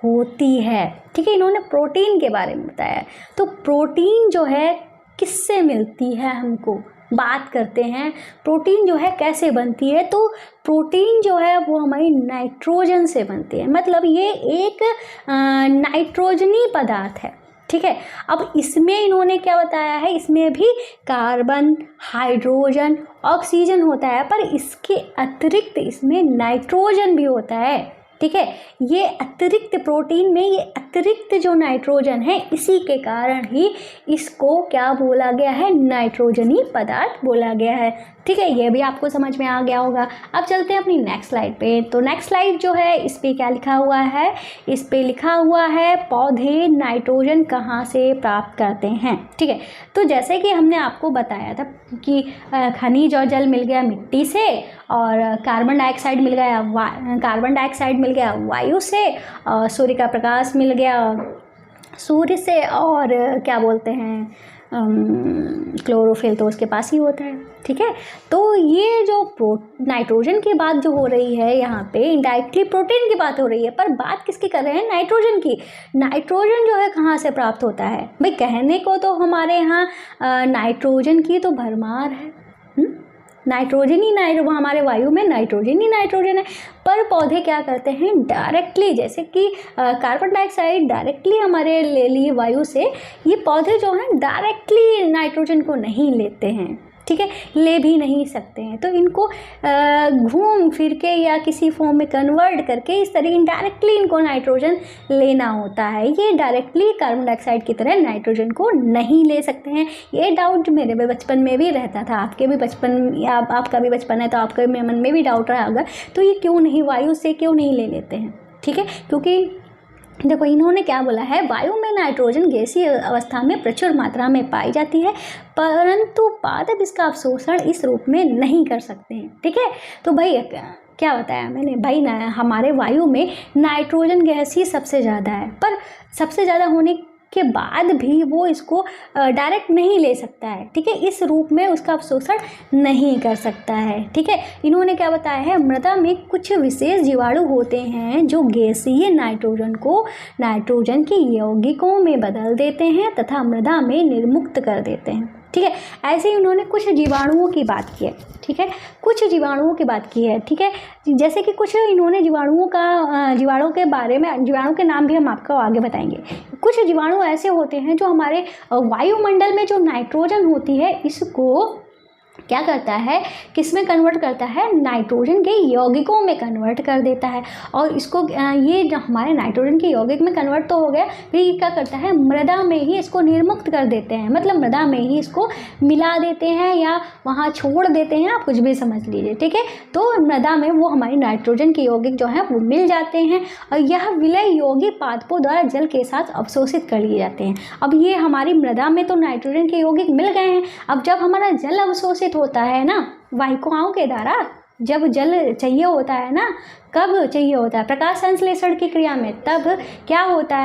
A: होती है, ठीक है। इन्होंने प्रोटीन के बारे में बताया। तो प्रोटीन जो है किससे मिलती है, हमको बात करते हैं प्रोटीन जो है कैसे बनती है। तो प्रोटीन जो है वो हमारी नाइट्रोजन से बनती है, मतलब ये एक नाइट्रोजनी पदार्थ है, ठीक है। अब इसमें इन्होंने क्या बताया है, इसमें भी कार्बन, हाइड्रोजन, ऑक्सीजन होता है, पर इसके अतिरिक्त इसमें नाइट्रोजन भी होता है, ठीक है। ये अतिरिक्त प्रोटीन में ये अतिरिक्त जो नाइट्रोजन है इसी के कारण ही इसको क्या बोला गया है, नाइट्रोजनी पदार्थ बोला गया है, ठीक है। ये भी आपको समझ में आ गया होगा। अब चलते हैं अपनी नेक्स्ट स्लाइड पे। तो नेक्स्ट स्लाइड जो है इस पे क्या लिखा हुआ है, इस पे लिखा हुआ है पौधे नाइट्रोजन कहाँ से प्राप्त करते हैं, ठीक है। तो जैसे कि हमने आपको बताया था कि खनिज और जल मिल गया मिट्टी से, और कार्बन डाइऑक्साइड मिल गया वायु से, और सूर्य का प्रकाश मिल गया सूर्य से, और क्या बोलते हैं क्लोरोफिल तो उसके पास ही होता है, ठीक है। तो ये जो नाइट्रोजन की बात जो हो रही है यहाँ पे इनडायरेक्टली प्रोटीन की बात हो रही है, पर बात किसकी कर रहे हैं, नाइट्रोजन की। नाइट्रोजन जो है कहाँ से प्राप्त होता है भाई, कहने को तो हमारे यहाँ नाइट्रोजन की तो भरमार है, नाइट्रोजन ही हमारे वायु में नाइट्रोजन ही नाइट्रोजन है, पर पौधे क्या करते हैं डायरेक्टली, जैसे कि कार्बन डाइऑक्साइड डायरेक्टली हमारे ले लिए वायु से, ये पौधे जो हैं डायरेक्टली नाइट्रोजन को नहीं लेते हैं, ठीक है, ले भी नहीं सकते हैं। तो इनको घूम फिर के या किसी फॉर्म में कन्वर्ट करके इस तरह इनडायरेक्टली इनको नाइट्रोजन लेना होता है। ये डायरेक्टली कार्बन डाइऑक्साइड की तरह नाइट्रोजन को नहीं ले सकते हैं। ये डाउट मेरे भी बचपन में भी रहता था, आपके भी बचपन या आपका भी बचपन है तो आपके मन में भी डाउट रहा होगा, तो ये क्यों नहीं, वायु से क्यों नहीं ले लेते हैं, ठीक है। क्योंकि देखो इन्होंने क्या बोला है, वायु में नाइट्रोजन गैसीय अवस्था में प्रचुर मात्रा में पाई जाती है, परंतु पादप इसका अवशोषण इस रूप में नहीं कर सकते हैं, ठीक है। तो भाई क्या बताया मैंने भाई हमारे वायु में नाइट्रोजन गैस ही सबसे ज़्यादा है, पर सबसे ज़्यादा होने के बाद भी वो इसको डायरेक्ट नहीं ले सकता है, ठीक है, इस रूप में उसका अवशोषण नहीं कर सकता है, ठीक है। इन्होंने क्या बताया है, मृदा में कुछ विशेष जीवाणु होते हैं जो गैसीय नाइट्रोजन को नाइट्रोजन की यौगिकों में बदल देते हैं तथा मृदा में निर्मुक्त कर देते हैं, ठीक है। ऐसे ही उन्होंने कुछ जीवाणुओं की बात की है, ठीक है, कुछ जीवाणुओं की बात की है, ठीक है। जैसे कि कुछ इन्होंने जीवाणुओं के बारे में, जीवाणु के नाम भी हम आपको आगे बताएंगे। कुछ जीवाणु ऐसे होते हैं जो हमारे वायुमंडल में जो नाइट्रोजन होती है इसको क्या करता है, किस में कन्वर्ट करता है, नाइट्रोजन के यौगिकों में कन्वर्ट कर देता है। और इसको ये जो हमारे नाइट्रोजन के यौगिक में कन्वर्ट तो हो गया, फिर ये क्या करता है, मृदा में ही इसको निर्मुक्त कर देते हैं, मतलब मृदा में ही इसको मिला देते हैं या वहाँ छोड़ देते हैं, आप कुछ भी समझ लीजिए, ठीक है। तो मृदा में वो हमारी नाइट्रोजन के यौगिक जो हैं वो मिल जाते हैं और यह विलय यौगिक पादपों द्वारा जल के साथ अवशोषित कर लिए जाते हैं। अब ये हमारी मृदा में तो नाइट्रोजन के यौगिक मिल गए हैं, अब जब हमारा जल अवशोषित होता है ना वाहिकाओं के द्वारा, जब जल चाहिए होता है ना, कब चाहिए होता है, प्रकाश संश्लेषण की क्रिया में, तब क्या होता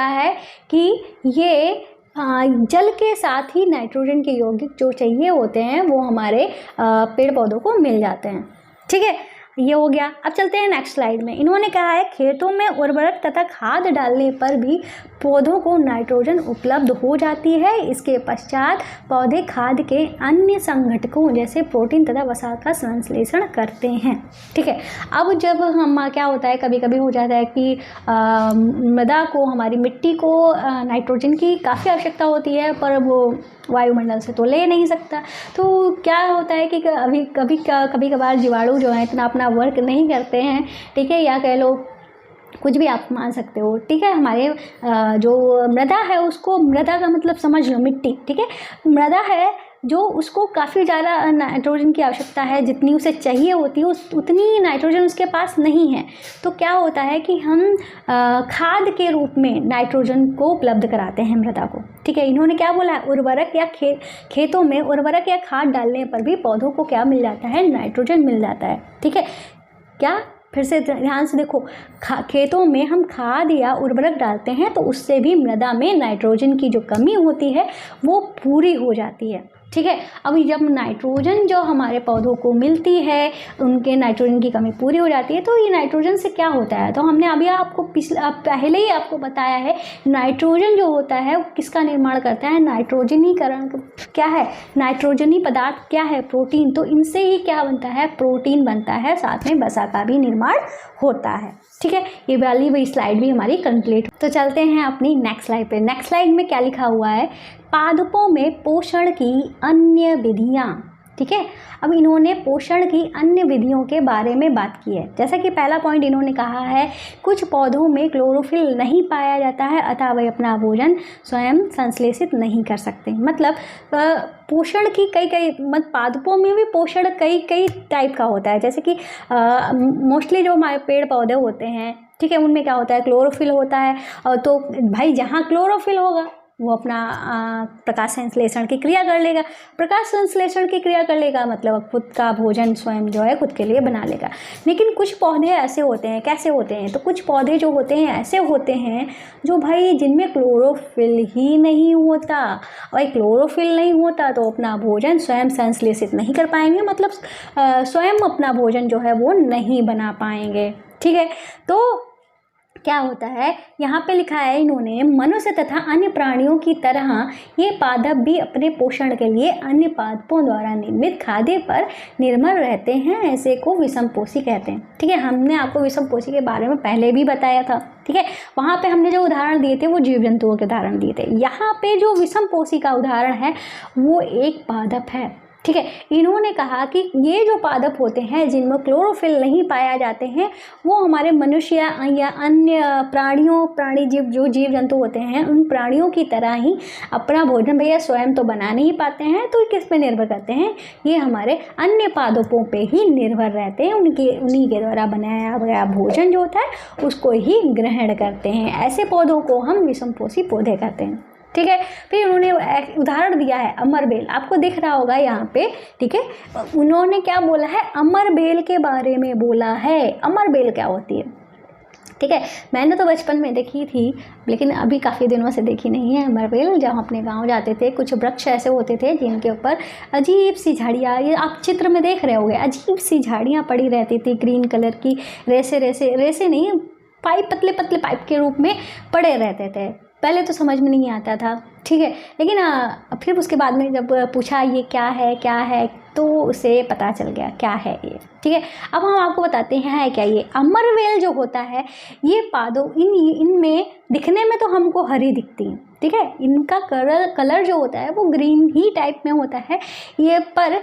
A: है कि ये जल के साथ ही नाइट्रोजन के यौगिक जो चाहिए होते हैं वो हमारे पेड़ पौधों को मिल जाते हैं, ठीक है। ये हो गया। अब चलते हैं नेक्स्ट स्लाइड में। इन्होंने कहा है खेतों में उर्वरक तथा खाद डालने पर भी पौधों को नाइट्रोजन उपलब्ध हो जाती है। इसके पश्चात पौधे खाद के अन्य संघटकों जैसे प्रोटीन तथा वसा का संश्लेषण करते हैं, ठीक है। अब जब हम क्या होता है, कभी कभी हो जाता है कि मृदा को, हमारी मिट्टी को नाइट्रोजन की काफ़ी आवश्यकता होती है पर वो वायुमंडल से तो ले नहीं सकता, तो क्या होता है कि कभी कभार जीवाणु जो है इतना अपना वर्क नहीं करते हैं, ठीक है, या कह लो कुछ भी आप मान सकते हो, ठीक है। हमारे जो मृदा है उसको, मृदा का मतलब समझ लो मिट्टी, ठीक है, मृदा है जो उसको काफ़ी ज़्यादा नाइट्रोजन की आवश्यकता है, जितनी उसे चाहिए होती है उतनी नाइट्रोजन उसके पास नहीं है। तो क्या होता है कि हम खाद के रूप में नाइट्रोजन को उपलब्ध कराते हैं मृदा को, ठीक है। इन्होंने क्या बोला है, उर्वरक या खेतों में उर्वरक या खाद डालने पर भी पौधों को क्या मिल जाता है, नाइट्रोजन मिल जाता है, ठीक है। क्या, फिर से ध्यान से देखो, खेतों में हम खाद या उर्वरक डालते हैं तो उससे भी मृदा में नाइट्रोजन की जो कमी होती है वो पूरी हो जाती है, ठीक है। अब जब नाइट्रोजन जो हमारे पौधों को मिलती है, उनके नाइट्रोजन की कमी पूरी हो जाती है, तो ये नाइट्रोजन से क्या होता है, तो हमने अभी आपको पहले ही आपको बताया है, नाइट्रोजन जो होता है वो किसका निर्माण करता है, नाइट्रोजनीकरण क्या है, नाइट्रोजनी पदार्थ क्या है, प्रोटीन। तो इनसे ही क्या बनता है, प्रोटीन बनता है, साथ में वसा का भी निर्माण होता है, ठीक है। ये वाली स्लाइड भी हमारी कंप्लीट। तो चलते हैं अपनी नेक्स्ट स्लाइड पे। नेक्स्ट स्लाइड में क्या लिखा हुआ है, पादपों में पोषण की अन्य विधियाँ, ठीक है। अब इन्होंने पोषण की अन्य विधियों के बारे में बात की है। जैसा कि पहला पॉइंट इन्होंने कहा है, कुछ पौधों में क्लोरोफिल नहीं पाया जाता है अतः वे अपना भोजन स्वयं संश्लेषित नहीं कर सकते। मतलब पोषण की कई पादपों में भी पोषण कई टाइप का होता है। जैसे कि मोस्टली जो हमारे पेड़ पौधे होते हैं, ठीक है, उनमें क्या होता है, क्लोरोफिल होता है। तो भाई जहाँ क्लोरोफिल होगा वो अपना प्रकाश संश्लेषण की क्रिया कर लेगा। प्रकाश संश्लेषण की क्रिया कर लेगा मतलब खुद का भोजन स्वयं जो है खुद के लिए बना लेगा। लेकिन कुछ पौधे ऐसे होते हैं, कैसे होते हैं, तो कुछ पौधे जो होते हैं ऐसे होते हैं जो भाई जिनमें क्लोरोफिल ही नहीं होता। और क्लोरोफिल नहीं होता तो अपना भोजन स्वयं संश्लेषित नहीं कर पाएंगे, मतलब स्वयं अपना भोजन जो है वो नहीं बना पाएंगे, ठीक है। तो क्या होता है, यहाँ पे लिखा है इन्होंने, मनुष्य तथा अन्य प्राणियों की तरह ये पादप भी अपने पोषण के लिए अन्य पादपों द्वारा निर्मित खाद्य पर निर्भर रहते हैं। ऐसे को विषमपोषी कहते हैं, ठीक है। हमने आपको विषमपोषी के बारे में पहले भी बताया था, ठीक है। वहाँ पे हमने जो उदाहरण दिए थे वो जीव जंतुओं के उदाहरण दिए थे। यहाँ पे जो विषमपोषी का उदाहरण है वो एक पादप है, ठीक है। इन्होंने कहा कि ये जो पादप होते हैं जिनमें क्लोरोफिल नहीं पाया जाते हैं वो हमारे मनुष्य या अन्य प्राणी जो जीव जंतु होते हैं उन प्राणियों की तरह ही अपना भोजन भैया स्वयं तो बना नहीं पाते हैं, तो किस पे निर्भर करते हैं, ये हमारे अन्य पादपों पे ही निर्भर रहते हैं। उन्हीं के द्वारा बनाया गया भोजन जो होता है उसको ही ग्रहण करते हैं। ऐसे पौधों को हम विषमपोषी पौधे कहते हैं, ठीक है। फिर उन्होंने उदाहरण दिया है अमरबेल, आपको दिख रहा होगा यहाँ पे, ठीक है। उन्होंने क्या बोला है, अमरबेल के बारे में बोला है। अमरबेल क्या होती है, ठीक है। मैंने तो बचपन में देखी थी, लेकिन अभी काफ़ी दिनों से देखी नहीं है अमर बेल। जब हम अपने गांव जाते थे, कुछ वृक्ष ऐसे होते थे जिनके ऊपर अजीब सी झाड़ियाँ, ये आप चित्र में देख रहे होंगे, अजीब सी झाड़ियाँ पड़ी रहती थी, ग्रीन कलर की, रेसे नहीं, पाइप, पतले पतले पाइप के रूप में पड़े रहते थे। पहले तो समझ में नहीं आता था, ठीक है, लेकिन फिर उसके बाद में जब पूछा ये क्या है, तो उसे पता चल गया क्या है ये, ठीक है। अब हम आपको बताते हैं है क्या ये। अमरवेल जो होता है, ये पादों इनमें दिखने में तो हमको हरी दिखती हैं, ठीक है, इनका कलर जो होता है वो ग्रीन ही टाइप में होता है ये, पर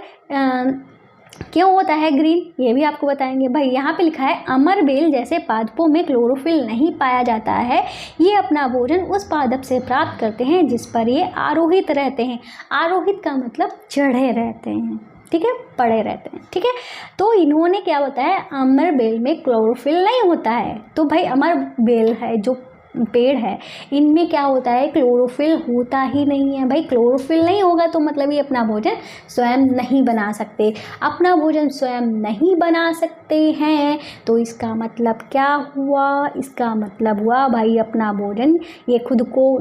A: क्यों होता है ग्रीन, ये भी आपको बताएंगे। भाई यहाँ पे लिखा है अमरबेल जैसे पादपों में क्लोरोफिल नहीं पाया जाता है, ये अपना भोजन उस पादप से प्राप्त करते हैं जिस पर ये आरोहित रहते हैं। आरोहित का मतलब चढ़े रहते हैं, ठीक है, पड़े रहते हैं, ठीक है। तो इन्होंने क्या बताया, अमरबेल में क्लोरोफिल नहीं होता है। तो भाई अमरबेल है जो पेड़ है, इनमें क्या होता है, क्लोरोफिल होता ही नहीं है। भाई क्लोरोफिल नहीं होगा तो मतलब ये अपना भोजन स्वयं नहीं बना सकते, अपना भोजन स्वयं नहीं बना सकते हैं। तो इसका मतलब क्या हुआ, इसका मतलब हुआ भाई अपना भोजन, ये खुद को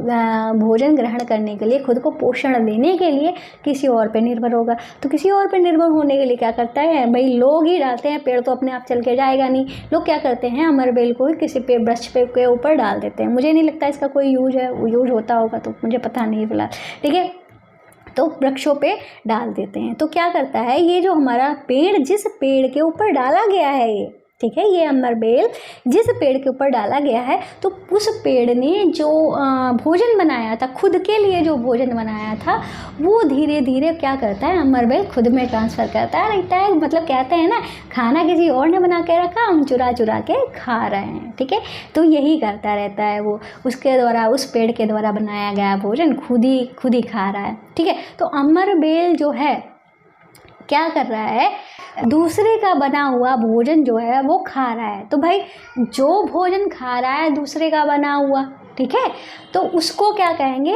A: भोजन ग्रहण करने के लिए, खुद को पोषण देने के लिए किसी और पे निर्भर होगा। तो किसी और पे निर्भर होने के लिए क्या करता है भाई, लोग ही डालते हैं, पेड़ तो अपने आप चल के जाएगा नहीं। लोग क्या करते हैं, अमरबेल को किसी पे वृक्ष पे के ऊपर डाल देते हैं। मुझे नहीं लगता इसका कोई यूज होता होगा, तो मुझे पता नहीं फिलहाल, ठीक है। तो वृक्षों पे डाल देते हैं। तो क्या करता है, ये जो हमारा पेड़, जिस पेड़ के ऊपर डाला गया है ये, ठीक है, ये अमरबेल जिस पेड़ के ऊपर डाला गया है, तो उस पेड़ ने जो भोजन बनाया था, खुद के लिए जो भोजन बनाया था, वो धीरे धीरे क्या करता है, अमरबेल खुद में ट्रांसफ़र करता रहता है। मतलब कहते हैं ना, खाना किसी और ने बना के रखा, हम चुरा चुरा के खा रहे हैं, ठीक है। तो यही करता रहता है वो, उसके द्वारा, उस पेड़ के द्वारा बनाया गया भोजन खुद ही खा रहा है, ठीक है। तो अमरबेल जो है क्या कर रहा है, दूसरे का बना हुआ भोजन जो है वो खा रहा है। तो भाई जो भोजन खा रहा है दूसरे का बना हुआ, ठीक है, तो उसको क्या कहेंगे,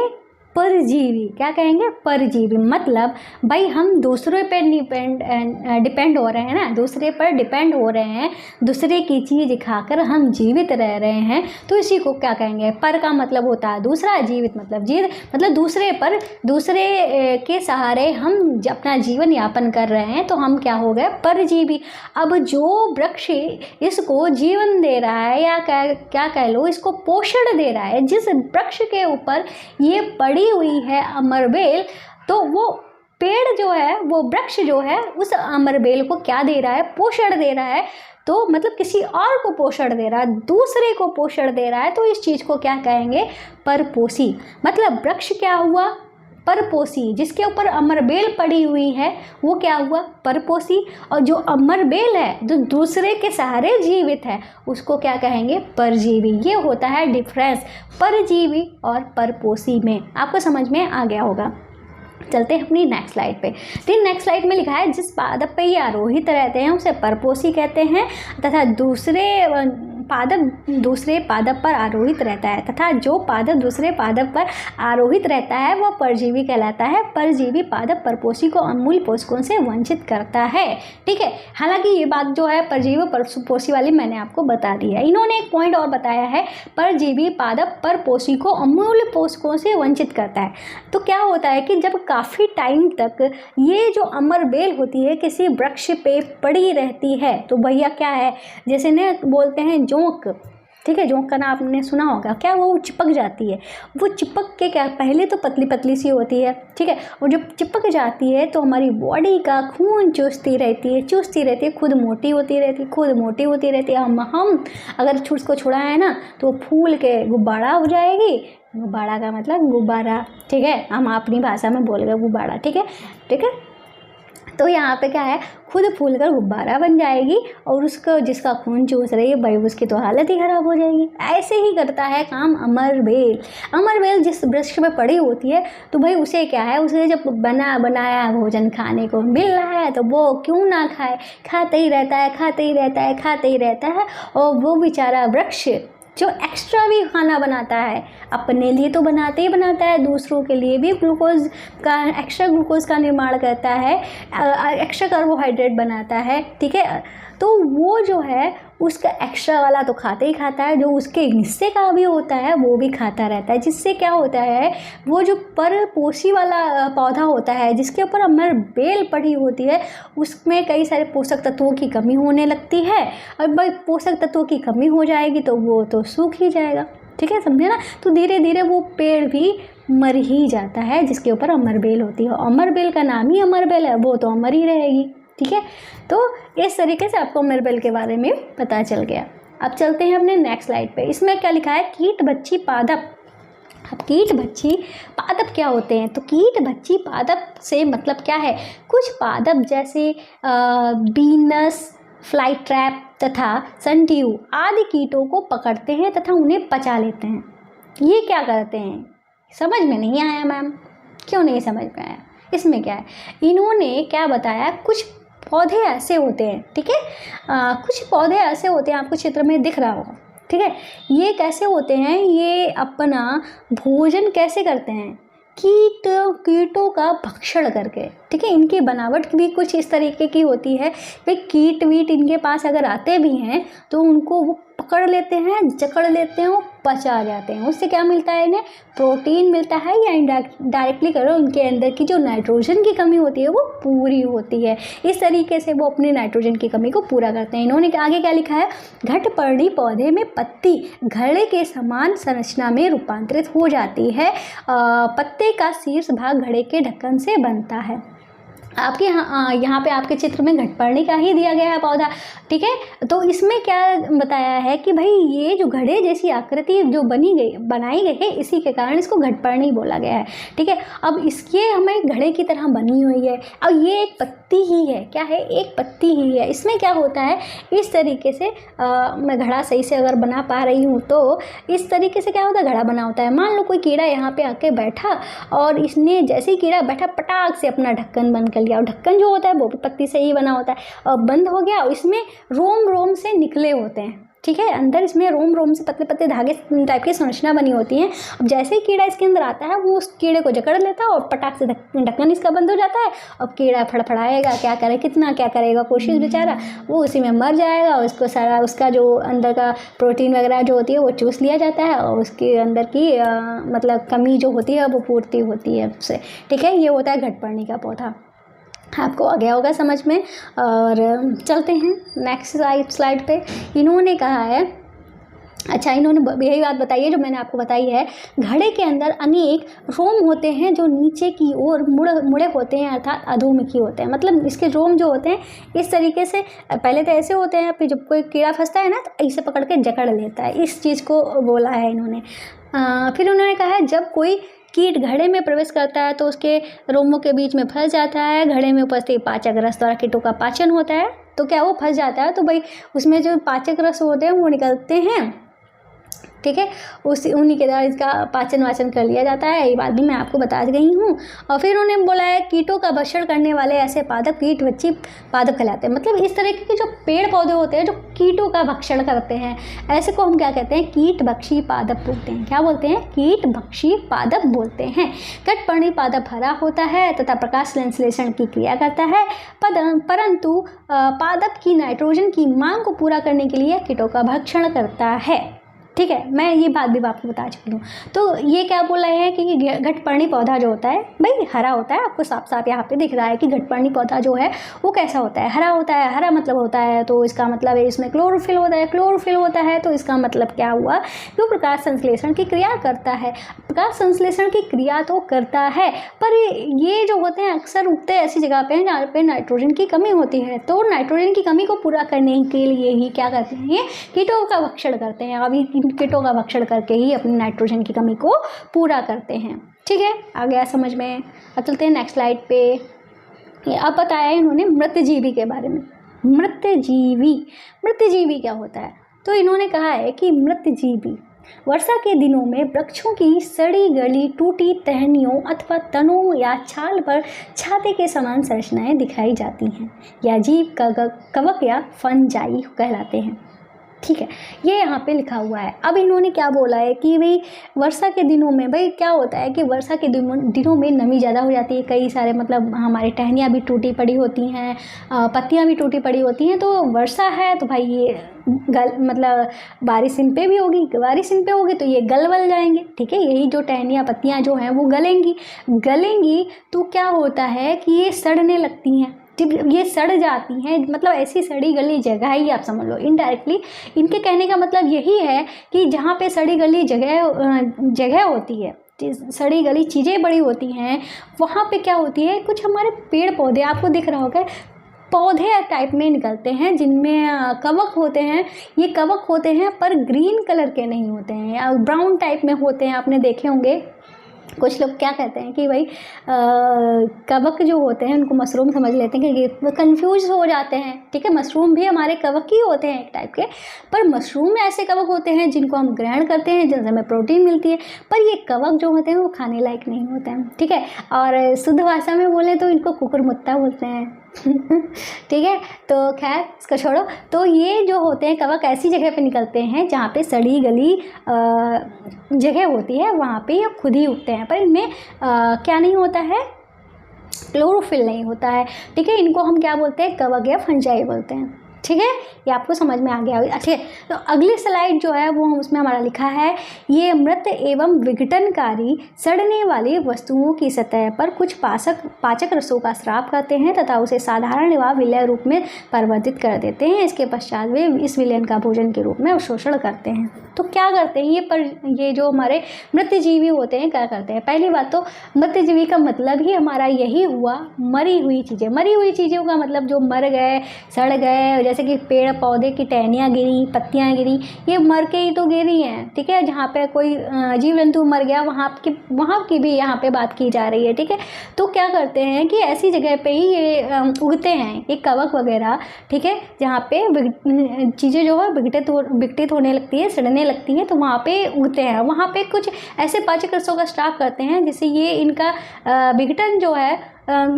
A: परजीवी। क्या कहेंगे, परजीवी। मतलब भाई हम दूसरे पर डिपेंड हो रहे हैं ना, दूसरे पर डिपेंड हो रहे हैं, दूसरे की चीज़ खाकर हम जीवित रह रहे हैं, तो इसी को क्या कहेंगे, पर का मतलब होता है दूसरा, जीवित मतलब मतलब दूसरे के सहारे हम अपना जीवन यापन कर रहे हैं, तो हम क्या हो गए, परजीवी। अब जो वृक्ष इसको जीवन दे रहा है, या क्या कह लो, इसको पोषण दे रहा है, जिस वृक्ष के ऊपर ये पड़ी हुई है अमरबेल, तो वो पेड़ जो है, वो वृक्ष जो है, उस अमरबेल को क्या दे रहा है, पोषण दे रहा है। तो मतलब किसी और को पोषण दे रहा है, दूसरे को पोषण दे रहा है, तो इस चीज़ को क्या कहेंगे, परपोषी। मतलब वृक्ष क्या हुआ, परपोषी। जिसके ऊपर अमरबेल पड़ी हुई है वो क्या हुआ, परपोषी। और जो अमरबेल है, जो दूसरे के सहारे जीवित है, उसको क्या कहेंगे, परजीवी। ये होता है डिफरेंस परजीवी और परपोषी में। आपको समझ में आ गया होगा। चलते हैं अपनी नेक्स्ट स्लाइड पे। तो नेक्स्ट स्लाइड में लिखा है, जिस पादप पे ये आरोहित रहते हैं उसे परपोषी कहते हैं, तथा दूसरे पादप पर आरोहित रहता है, तथा जो पादप दूसरे पादप पर आरोहित रहता है वह परजीवी कहलाता है। परजीवी पादप परपोषी को अमूल्य पोषकों से वंचित करता है, ठीक है। हालांकि ये बात जो है परजीवी परपोषी वाली मैंने आपको बता दी है। इन्होंने एक पॉइंट और बताया है, परजीवी पादप परपोषी को अमूल्य पोषकों से वंचित करता है। तो क्या होता है कि जब काफ़ी टाइम तक ये जो अमरबेल होती है किसी वृक्ष पे पड़ी रहती है, तो भैया क्या है, जैसे ने बोलते हैं जोंक, ठीक है, जोंक का नाम आपने सुना होगा, क्या वो चिपक जाती है। वो चिपक के क्या, पहले तो पतली पतली सी होती है, ठीक है, और जब चिपक जाती है तो हमारी बॉडी का खून चूसती रहती है, खुद मोटी होती रहती है। हम अगर उसको छुड़ाएं ना तो फूल के गुब्बारा हो जाएगी। गुब्बारा का मतलब गुब्बारा, ठीक है, हम अपनी भाषा में बोल गए गुब्बारा, ठीक है। तो यहाँ पे क्या है, खुद फूल कर गुब्बारा बन जाएगी, और उसको जिसका खून चूस रही है भाई उसकी तो हालत ही ख़राब हो जाएगी। ऐसे ही करता है काम अमरबेल जिस वृक्ष में पड़ी होती है, तो भाई उसे क्या है, उसे जब बनाया भोजन खाने को मिल रहा है तो वो क्यों ना खाए, खाते ही रहता है। और वो बेचारा वृक्ष जो एक्स्ट्रा भी खाना बनाता है, अपने लिए तो बनाता है, दूसरों के लिए भी एक्स्ट्रा ग्लूकोज का निर्माण करता है, एक्स्ट्रा कार्बोहाइड्रेट बनाता है, ठीक है। तो वो जो है उसका एक्स्ट्रा वाला तो खाता ही खाता है, जो उसके हिस्से का भी होता है वो भी खाता रहता है, जिससे क्या होता है वो जो परपोषी वाला पौधा होता है जिसके ऊपर अमर बेल पड़ी होती है उसमें कई सारे पोषक तत्वों की कमी होने लगती है। और भाई पोषक तत्वों की कमी हो जाएगी तो वो तो सूख ही जाएगा, ठीक है, समझे ना। तो धीरे धीरे वो पेड़ भी मर ही जाता है जिसके ऊपर अमर बेल होती है। अमर बेल का नाम ही अमर बेल है, वो तो अमर ही रहेगी, ठीक है। तो इस तरीके से आपको अमर बेल के बारे में पता चल गया। अब चलते हैं अपने नेक्स्ट स्लाइड पे। इसमें क्या लिखा है, कीट बच्ची पादप। अब कीट बच्ची पादप क्या होते हैं, तो कीट बच्ची पादप से मतलब क्या है, कुछ पादप जैसे बीनस, फ्लाई ट्रैप तथा संटीयू आदि कीटों को पकड़ते हैं तथा उन्हें पचा लेते हैं। ये क्या करते हैं, समझ में नहीं आया मैम, क्यों नहीं समझ में आया? इसमें क्या है, इन्होंने क्या बताया, कुछ पौधे ऐसे होते हैं, ठीक है, कुछ पौधे ऐसे होते हैं, आपको चित्र में दिख रहा होगा, ठीक है। ये कैसे होते हैं, ये अपना भोजन कैसे करते हैं, कीटों का भक्षण करके, ठीक है। इनकी बनावट भी कुछ इस तरीके की होती है, भाई कीट वीट इनके पास अगर आते भी हैं तो उनको वो पकड़ लेते हैं, जकड़ लेते हैं, वो पचा जाते हैं। उससे क्या मिलता है, इन्हें प्रोटीन मिलता है, या डायरेक्टली करो इनके अंदर की जो नाइट्रोजन की कमी होती है वो पूरी होती है। इस तरीके से वो अपने नाइट्रोजन की कमी को पूरा करते हैं। इन्होंने आगे क्या लिखा है, घटपर्णी पौधे में पत्ती घड़े के समान संरचना में रूपांतरित हो जाती है। पत्ते का शीर्ष भाग घड़े के ढक्कन से बनता है। आपके यहाँ पे आपके चित्र में घटपर्णी का ही दिया गया है पौधा, ठीक है। तो इसमें क्या बताया है कि भाई ये जो घड़े जैसी आकृति जो बनाई गई है, इसी के कारण इसको घटपर्णी बोला गया है, ठीक है। अब इसके हमें घड़े की तरह बनी हुई है, अब ये एक पत्ती ही है, क्या है, एक पत्ती ही है। इसमें क्या होता है, इस तरीके से मैं घड़ा सही से अगर बना पा रही हूँ तो इस तरीके से क्या होता है, घड़ा बना होता है। मान लो कोई कीड़ा यहाँ पे आके बैठा और इसने जैसे ही कीड़ा बैठा पटाख से अपना ढक्कन बंद कर लिया, और ढक्कन जो होता है वो पत्ती से ही बना होता है, और बंद हो गया, और इसमें रोम से निकले होते हैं, ठीक है। अंदर इसमें रोम से पतले पतले धागे टाइप की संरचना बनी होती है। अब जैसे ही कीड़ा इसके अंदर आता है वो उस कीड़े को जकड़ लेता है और पटाख से ढक्कन इसका बंद हो जाता है। अब कीड़ा फड़फड़ाएगा, क्या करे, कितना क्या करेगा, कोशिश बेचारा, वो उसी में मर जाएगा, और उसको सारा उसका जो अंदर का प्रोटीन वगैरह जो होती है वो चूस लिया जाता है, और उसके अंदर की मतलब कमी जो होती है वो पूर्ति होती है उससे, ठीक है। ये होता है घटपर्णी का पौधा। आपको आ गया होगा समझ में। और चलते हैं नेक्स्ट स्लाइड पे। इन्होंने कहा है, अच्छा इन्होंने यही बात बताई है जो मैंने आपको बताई है, घड़े के अंदर अनेक रोम होते हैं जो नीचे की ओर मुड़े होते हैं, अर्थात अधोमुखी होते हैं। मतलब इसके रोम जो होते हैं इस तरीके से, पहले तो ऐसे होते हैं, फिर जब कोई कीड़ा फंसता है ना तो ऐसे पकड़ के जकड़ लेता है, इस चीज़ को बोला है इन्होंने। फिर उन्होंने कहा है जब कोई कीट घड़े में प्रवेश करता है तो उसके रोमों के बीच में फंस जाता है। घड़े में उपस्थित पाचक रस द्वारा कीटों का पाचन होता है, तो क्या वो फंस जाता है, तो भाई उसमें जो पाचक रस होते हैं वो निकलते हैं, ठीक है। उन्हीं के द्वारा इसका पाचन वाचन कर लिया जाता है, ये बात भी मैं आपको बता गई हूँ। और फिर उन्होंने बोला है कीटों का भक्षण करने वाले ऐसे पादप कीट बच्ची पादप कहलाते हैं। मतलब इस तरह के जो पेड़ पौधे होते हैं जो कीटों का भक्षण करते हैं, ऐसे को हम क्या कहते हैं, कीट भक्षी पादप बोलते हैं। क्या बोलते हैं, कीट भक्षी पादप बोलते हैं। घटपर्णी पादप हरा होता है तथा प्रकाश संश्लेषण की क्रिया करता है, परंतु पादप की नाइट्रोजन की मांग को पूरा करने के लिए कीटों का भक्षण करता है, ठीक है। मैं ये बात भी आपको बता चुकी हूँ। तो ये क्या बोल रहे हैं कि घटपर्णी पौधा जो होता है भाई हरा होता है, आपको साफ साफ यहाँ पे दिख रहा है कि घटपर्णी पौधा जो है वो कैसा होता है, हरा होता है। हरा मतलब होता है तो इसका मतलब है इसमें क्लोरोफिल होता है, क्लोरोफिल होता है तो इसका मतलब क्या हुआ कि वो प्रकाश संश्लेषण की क्रिया करता है। प्रकाश संश्लेषण की क्रिया तो करता है, पर ये जो होते हैं अक्सर उगते ऐसी जगह पे हैं जहाँ पे नाइट्रोजन की कमी होती है। तो नाइट्रोजन की कमी को पूरा करने के लिए ही क्या करते हैं, ये कीटों का भक्षण करते हैं। अभी कीटों का भक्षण करके ही अपनी नाइट्रोजन की कमी को पूरा करते हैं, ठीक है। आ गया समझ में। अब चलते हैं नेक्स्ट स्लाइड पे। अब बताया इन्होंने मृतजीवी के बारे में। मृतजीवी क्या होता है, तो इन्होंने कहा है कि मृतजीवी वर्षा के दिनों में वृक्षों की सड़ी गली टूटी टहनियों अथवा तनों या छाल पर छाते के समान संरचनाएं दिखाई जाती हैं, या जीव कवक या फंजाई कहलाते हैं। ठीक है, ये यहाँ पे लिखा हुआ है। अब इन्होंने क्या बोला है कि भाई वर्षा के दिनों में, भाई क्या होता है कि वर्षा के दिनों में नमी ज़्यादा हो जाती है, कई सारे मतलब हमारी टहनियाँ भी टूटी पड़ी होती हैं, पत्तियाँ भी टूटी पड़ी होती हैं। तो वर्षा है तो भाई ये मतलब बारिश इन पे भी होगी, बारिश इन पे होगी तो ये गल जाएंगे। ठीक है, यही जो टहनियाँ पत्तियाँ जो हैं वो गलेंगी तो क्या होता है कि ये सड़ने लगती हैं। जब ये सड़ जाती हैं, मतलब ऐसी सड़ी गली जगह ही आप समझ लो इनडायरेक्टली इनके कहने का मतलब यही है कि जहाँ पे सड़ी गली जगह होती है, सड़ी गली चीज़ें बड़ी होती हैं, वहाँ पे क्या होती है, कुछ हमारे पेड़ पौधे आपको दिख रहा होगा, पौधे टाइप में निकलते हैं जिनमें कवक होते हैं। ये कवक होते हैं पर ग्रीन कलर के नहीं होते हैं, ब्राउन टाइप में होते हैं। आपने देखे होंगे कुछ लोग क्या कहते हैं कि भाई कवक जो होते हैं उनको मशरूम समझ लेते हैं, कि कंफ्यूज हो जाते हैं। ठीक है, मशरूम भी हमारे कवक ही होते हैं एक टाइप के, पर मशरूम ऐसे कवक होते हैं जिनको हम ग्रहण करते हैं, जिनसे हमें प्रोटीन मिलती है, पर ये कवक जो होते हैं वो खाने लायक नहीं होते हैं। ठीक है, और शुद्ध भाषा में बोले तो इनको कुकुरमुत्ता बोलते हैं। ठीक है, तो खैर इसको छोड़ो। तो ये जो होते हैं कवक ऐसी जगह पे निकलते हैं जहाँ पे सड़ी गली जगह होती है, वहाँ पे ये खुद ही उगते हैं, पर इनमें क्या नहीं होता है, क्लोरोफिल नहीं होता है। ठीक है, इनको हम क्या बोलते हैं, कवक या फंजाई बोलते हैं। ठीक है, ये आपको समझ में आ गया। अच्छा, तो अगली स्लाइड जो है वो उसमें हमारा लिखा है, ये मृत एवं विघटनकारी सड़ने वाली वस्तुओं की सतह पर कुछ पाचक रसों का स्राव करते हैं तथा उसे साधारण व विलय रूप में परिवर्तित कर देते हैं। इसके पश्चात वे इस विलयन का भोजन के रूप में अवशोषण करते हैं। तो क्या करते हैं ये जो हमारे मृतजीवी होते हैं क्या करते हैं। पहली बात तो मृतजीवी का मतलब ही हमारा यही हुआ, मरी हुई चीज़ें। मरी हुई चीज़ों का मतलब जो मर गए, सड़ गए, जैसे कि पेड़ पौधे की टहनियाँ गिरी, पत्तियाँ गिरी, ये मर के ही तो गिरी हैं। ठीक है, जहाँ पे कोई जीव जंतु मर गया वहाँ की भी यहाँ पे बात की जा रही है। ठीक है, तो क्या करते हैं कि ऐसी जगह पे ही ये उगते हैं, ये कवक वगैरह। ठीक है, जहाँ पे चीज़ें जो है विघटित होने लगती है, सड़ने लगती हैं, तो वहाँ पे उगते हैं। वहाँ पे कुछ ऐसे पाचक रसों का स्राव करते हैं जिससे ये इनका विघटन जो है,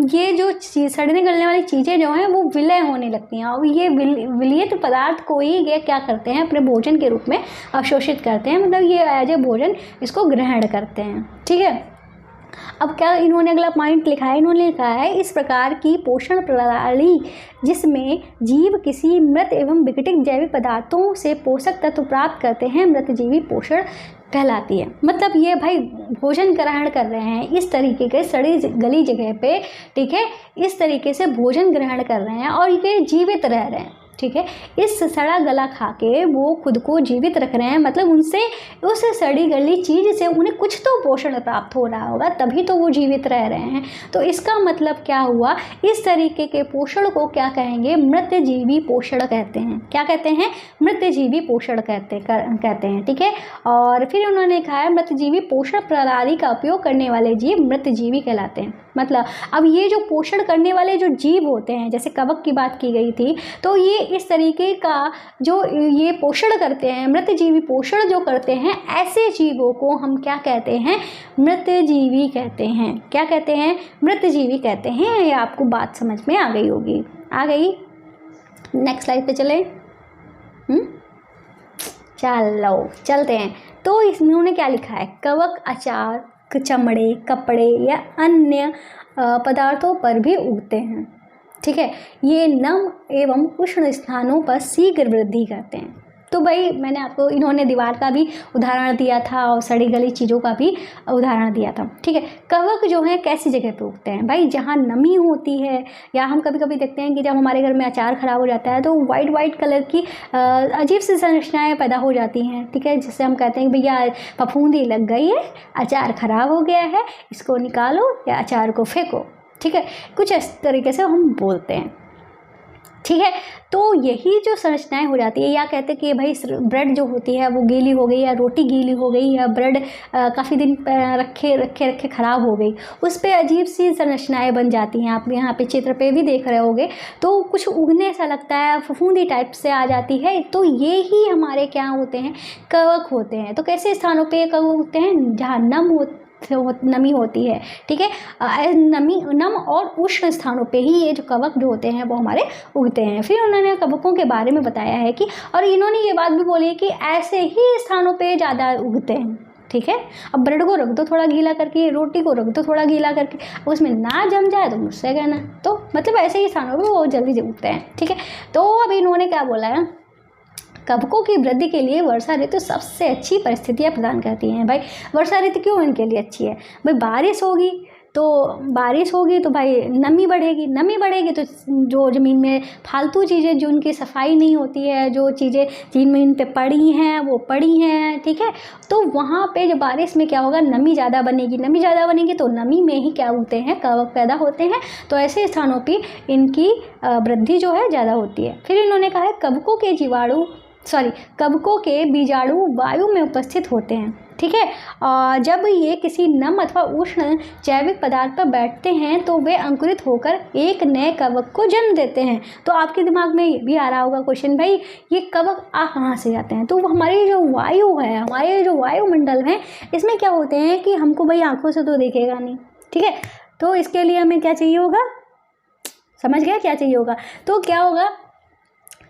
A: ये जो सड़ने गलने वाली चीज़ें जो हैं वो विलय होने लगती हैं, और ये विलयित पदार्थ को ही ये क्या करते हैं, अपने भोजन के रूप में अवशोषित करते हैं, मतलब ये एज ए भोजन इसको ग्रहण करते हैं। ठीक है, अब क्या इन्होंने अगला पॉइंट लिखा है, इन्होंने लिखा है, इस प्रकार की पोषण प्रणाली जिसमें जीव किसी मृत एवं विघटित जैविक पदार्थों से पोषक तत्व प्राप्त करते हैं, मृतजीवी पोषण कहलाती है। मतलब ये भाई भोजन ग्रहण कर रहे हैं इस तरीके के सड़ी गली जगह पे। ठीक है, इस तरीके से भोजन ग्रहण कर रहे हैं और ये जीवित रह रहे हैं। ठीक है, इस सड़ा गला खा के वो खुद को जीवित रख रहे हैं, मतलब उनसे उस सड़ी गली चीज़ से उन्हें कुछ तो पोषण प्राप्त हो रहा होगा, तभी तो वो जीवित रह रहे हैं। तो इसका मतलब क्या हुआ, इस तरीके के पोषण को क्या कहेंगे, मृतजीवी पोषण कहते हैं। क्या कहते हैं, मृतजीवी पोषण कहते हैं। ठीक है, और फिर उन्होंने कहा है मृतजीवी पोषण प्रणाली का उपयोग करने वाले जीव मृतजीवी कहलाते हैं। मतलब अब ये जो पोषण करने वाले जो जीव होते हैं, जैसे कवक की बात की गई थी, तो ये इस तरीके का जो ये पोषण करते हैं, मृतजीवी पोषण जो करते हैं, ऐसे जीवों को हम क्या कहते हैं, मृतजीवी कहते हैं। क्या कहते हैं, मृतजीवी कहते हैं। ये आपको बात समझ में आ गई होगी, आ गई। नेक्स्ट स्लाइड पे चले। चलो चलते हैं। तो इन्होंने क्या लिखा है, कवक अचार, चमड़े, कपड़े या अन्य पदार्थों पर भी उगते हैं। ठीक है, ये नम एवं उष्ण स्थानों पर शीघ्र वृद्धि करते हैं। तो भाई मैंने आपको, इन्होंने दीवार का भी उदाहरण दिया था और सड़ी गली चीज़ों का भी उदाहरण दिया था। ठीक है, कवक जो है कैसी जगह पे उगते हैं, भाई जहाँ नमी होती है, या हम कभी कभी देखते हैं कि जब हमारे घर में अचार ख़राब हो जाता है तो वाइट कलर की अजीब सी संरचनाएँ पैदा हो जाती हैं। ठीक है, जिससे हम कहते हैं कि भैया फफूंदी लग गई है, अचार ख़राब हो गया है, इसको निकालो या अचार को फेंको। ठीक है, कुछ इस तरीके से हम बोलते हैं। ठीक है, तो यही जो संरचनाएं हो जाती है, या कहते हैं कि भाई ब्रेड जो होती है वो गीली हो गई, या रोटी गीली हो गई, या ब्रेड काफ़ी दिन रखे ख़राब हो गई, उस पर अजीब सी संरचनाएं बन जाती हैं। आप यहाँ पे चित्र पे भी देख रहे होगे, तो कुछ उगने सा लगता है, फफूंदी टाइप से आ जाती है। तो ये ही हमारे क्या होते हैं, कवक होते हैं। तो कैसे स्थानों पर कवक होते हैं, जहाँ नम नमी होती है, ठीक है। नम और उष्ण स्थानों पे ही ये जो कवक जो होते हैं वो हमारे उगते हैं। फिर उन्होंने कवकों के बारे में बताया है कि, और इन्होंने ये बात भी बोली है कि ऐसे ही स्थानों पे ज़्यादा उगते हैं, ठीक है। अब ब्रेड को रख दो थोड़ा गीला करके, रोटी को रख दो थोड़ा गीला करके, उसमें ना जम जाए तो मुझसे कहना। तो मतलब ऐसे ही स्थानों पे वो जल्दी उगते हैं, ठीक है। तो अब इन्होंने क्या बोला है, कवकों की वृद्धि के लिए वर्षा ऋतु सबसे अच्छी परिस्थितियाँ प्रदान करती हैं। भाई वर्षा ऋतु क्यों इनके लिए अच्छी है, भाई बारिश होगी तो भाई नमी बढ़ेगी तो जो ज़मीन में फालतू चीज़ें जो उनकी सफाई नहीं होती है, जो चीज़ें ज़मीन पे पड़ी हैं वो पड़ी हैं, ठीक है। तो वहाँ पे जब बारिश में क्या होगा, नमी ज़्यादा बनेगी तो नमी में ही क्या होते हैं, कवक पैदा होते हैं। तो ऐसे स्थानों पर इनकी वृद्धि जो है ज़्यादा होती है। फिर इन्होंने कहा है कवकों के बीजाणु वायु में उपस्थित होते हैं, ठीक है। और जब ये किसी नम अथवा उष्ण जैविक पदार्थ पर बैठते हैं तो वे अंकुरित होकर एक नए कवक को जन्म देते हैं। तो आपके दिमाग में ये भी आ रहा होगा क्वेश्चन, भाई ये कवक कहाँ से आते हैं। तो हमारी जो वायु है, हमारे जो वायुमंडल है, इसमें क्या होते हैं कि हमको भाई आंखों से तो देखेगा नहीं, ठीक है। तो इसके लिए हमें क्या चाहिए होगा, समझ गया क्या चाहिए होगा। तो क्या होगा,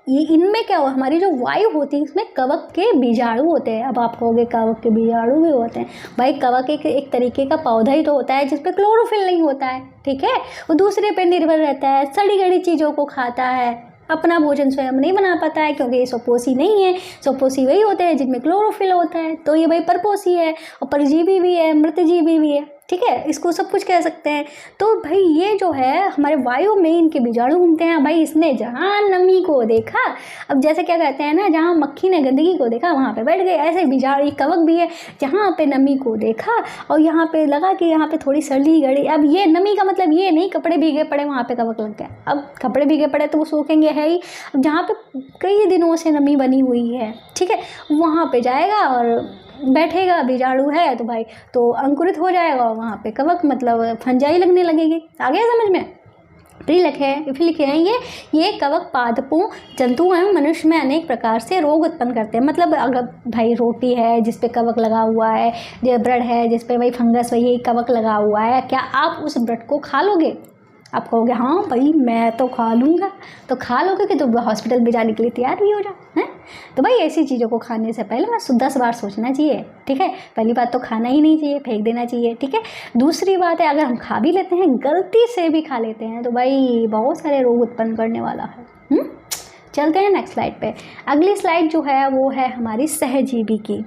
A: ये इनमें क्या हो, हमारी जो वायु होती है इसमें कवक के बीजाणु होते हैं। अब आप कहोगे कवक के बीजाणु भी होते हैं, भाई कवक एक तरीके का पौधा ही तो होता है जिसपे क्लोरोफिल नहीं होता है, ठीक है। वो दूसरे पे निर्भर रहता है, सड़ी गड़ी चीज़ों को खाता है, अपना भोजन स्वयं नहीं बना पाता है क्योंकि ये स्वपोषी नहीं है। स्वपोषी वही होते हैं जिनमें क्लोरोफिल होता है। तो ये भाई परपोषी है और परजीवी भी है, मृतजीवी भी है, ठीक है। इसको सब कुछ कह सकते हैं। तो भाई ये जो है हमारे वायु में इनके बीजाणु घूमते हैं। भाई इसने जहाँ नमी को देखा, अब जैसे क्या कहते हैं ना, जहाँ मक्खी ने गंदगी को देखा वहाँ पे बैठ गए, ऐसे बीजाणु कवक भी है, जहाँ पे नमी को देखा और यहाँ पे लगा कि यहाँ पे थोड़ी सर्दी गड़ी। अब ये नमी का मतलब ये नहीं कपड़े भीगे पड़े वहाँ पे कवक लग गए। अब कपड़े भीगे पड़े तो वो सूखेंगे है ही। अब जहाँ पे कई दिनों से नमी बनी हुई है, ठीक है, वहाँ पे जाएगा और बैठेगा, बीजाणु है तो भाई तो अंकुरित हो जाएगा, वहाँ पे कवक मतलब फंजाई लगने लगेगी। आ गया समझ में। फिर लिखे हैं ये कवक पादपों जंतु एवं मनुष्य में अनेक प्रकार से रोग उत्पन्न करते हैं। मतलब अगर भाई रोटी है जिस पे कवक लगा हुआ है, जो ब्रेड है जिस पे भाई फंगस वही कवक लगा हुआ है, क्या आप उस ब्रेड को खा लोगे? आप कहोगे हाँ भाई मैं तो खा लूँगा। तो खा लोगे कि तो हॉस्पिटल भी जाने के लिए तैयार भी हो जाओ, हैं। तो भाई ऐसी चीज़ों को खाने से पहले मैं 10 बार सोचना चाहिए, ठीक है। पहली बात तो खाना ही नहीं चाहिए, फेंक देना चाहिए, ठीक है। दूसरी बात है अगर हम खा भी लेते हैं, गलती से भी खा लेते हैं, तो भाई बहुत सारे रोग उत्पन्न करने वाला है। चलते हैं नेक्स्ट स्लाइड पे। अगली स्लाइड जो है वो है हमारी सहजीवी की।